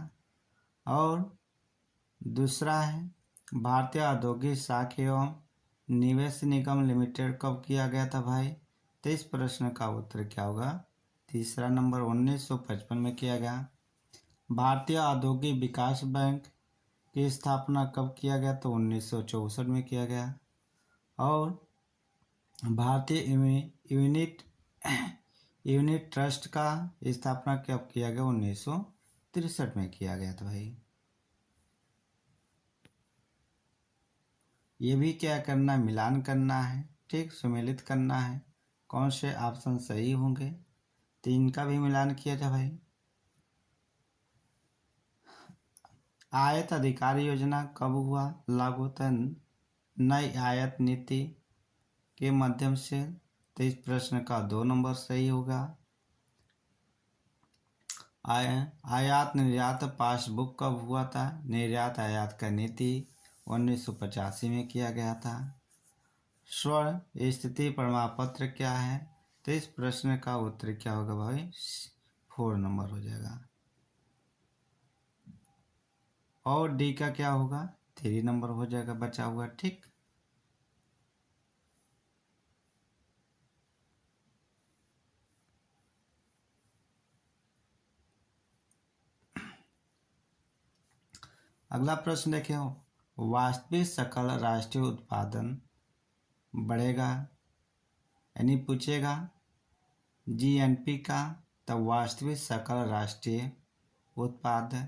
और दूसरा है भारतीय औद्योगिक साख एवं निवेश निगम लिमिटेड कब किया गया था भाई? तो इस प्रश्न का उत्तर क्या होगा? तीसरा नंबर, 1955 में किया गया। भारतीय औद्योगिक विकास बैंक की स्थापना कब किया गया? तो 1964 में किया गया। और भारतीय यूनिट यूनिट ट्रस्ट का स्थापना कब किया गया? 1963 में किया गया था भाई। ये भी क्या करना है? मिलान करना है। ठीक, सुमेलित करना है कौन से ऑप्शन सही होंगे। तो इनका भी मिलान किया जाए भाई। आयत अधिकार योजना कब हुआ लागू? तो नई आयत नीति के माध्यम से। तो इस प्रश्न का 2 नंबर सही होगा। आयात निर्यात पासबुक कब हुआ था? निर्यात आयात का नीति 1985 में किया गया था। स्वर्ण स्थिति प्रमाण पत्र क्या है? तो इस प्रश्न का उत्तर क्या होगा भाई? 4 नंबर हो जाएगा। और डी का क्या होगा? 3 नंबर हो जाएगा बचा हुआ। ठीक, अगला प्रश्न देखिए, वास्तविक सकल राष्ट्रीय उत्पादन बढ़ेगा, यानी पूछेगा जीएनपी का। तब वास्तविक सकल राष्ट्रीय उत्पादन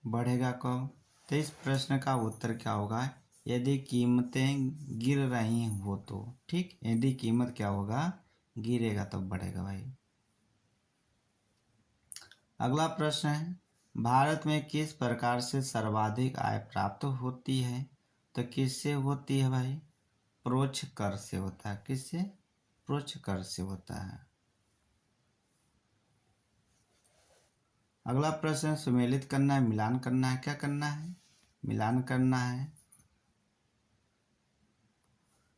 बढ़ेगा कब? तो इस प्रश्न का उत्तर क्या होगा? यदि कीमतें गिर रही हो तो। ठीक, यदि कीमत क्या होगा? गिरेगा तब बढ़ेगा भाई। अगला प्रश्न है, भारत में किस प्रकार से सर्वाधिक आय प्राप्त होती है? तो किससे होती है भाई? परोक्ष कर से होता है। किससे? परोक्ष कर से होता है। अगला प्रश्न, सुमेलित करना है, मिलान करना है, क्या करना है? मिलान करना है।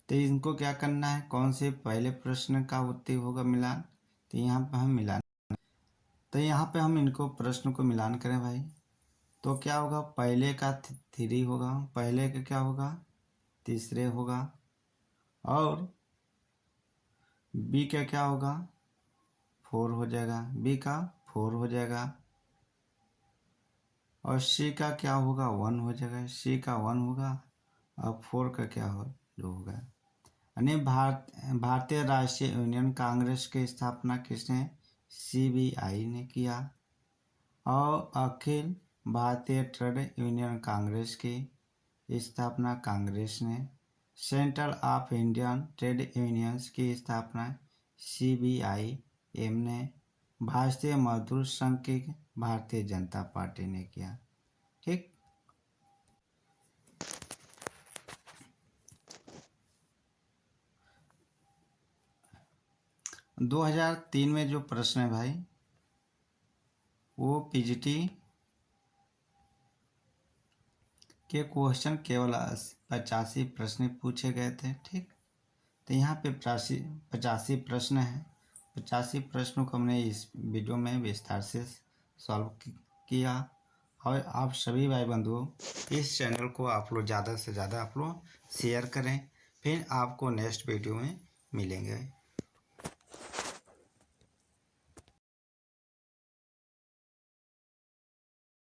तो इनको क्या करना है? कौन से पहले प्रश्न का उत्तर होगा मिलान? तो यहाँ पे हम मिलान, तो यहाँ पे हम इनको प्रश्न को मिलान करें भाई। तो क्या होगा? पहले का 3 होगा, पहले का क्या होगा? तीसरे होगा। और बी का क्या होगा? 4 हो जाएगा। बी का 4 हो जाएगा। और सी का क्या होगा? 1 हो जाएगा। सी का 1 होगा। और 4 का क्या हो जो होगा? यानी भारतीय राष्ट्रीय यूनियन कांग्रेस की स्थापना किसने? सीबीआई ने किया। और अखिल भारतीय ट्रेड यूनियन कांग्रेस की स्थापना कांग्रेस ने। Central of Indian trade unions की स्थापना CBIM ने। भारतीय मजदूर संघ की भारतीय जनता पार्टी ने किया। ठीक, 2003 में जो प्रश्न है भाई, वो पीजीटी के क्वेश्चन केवल 85 प्रश्न पूछे गए थे। ठीक, तो यहाँ पे 85 प्रश्न हैं। 85 प्रश्नों को हमने इस वीडियो में विस्तार से सॉल्व किया। और आप सभी भाई बंधुओं, इस चैनल को आप लोग ज़्यादा से ज़्यादा आप लोग शेयर करें। फिर आपको नेक्स्ट वीडियो में मिलेंगे।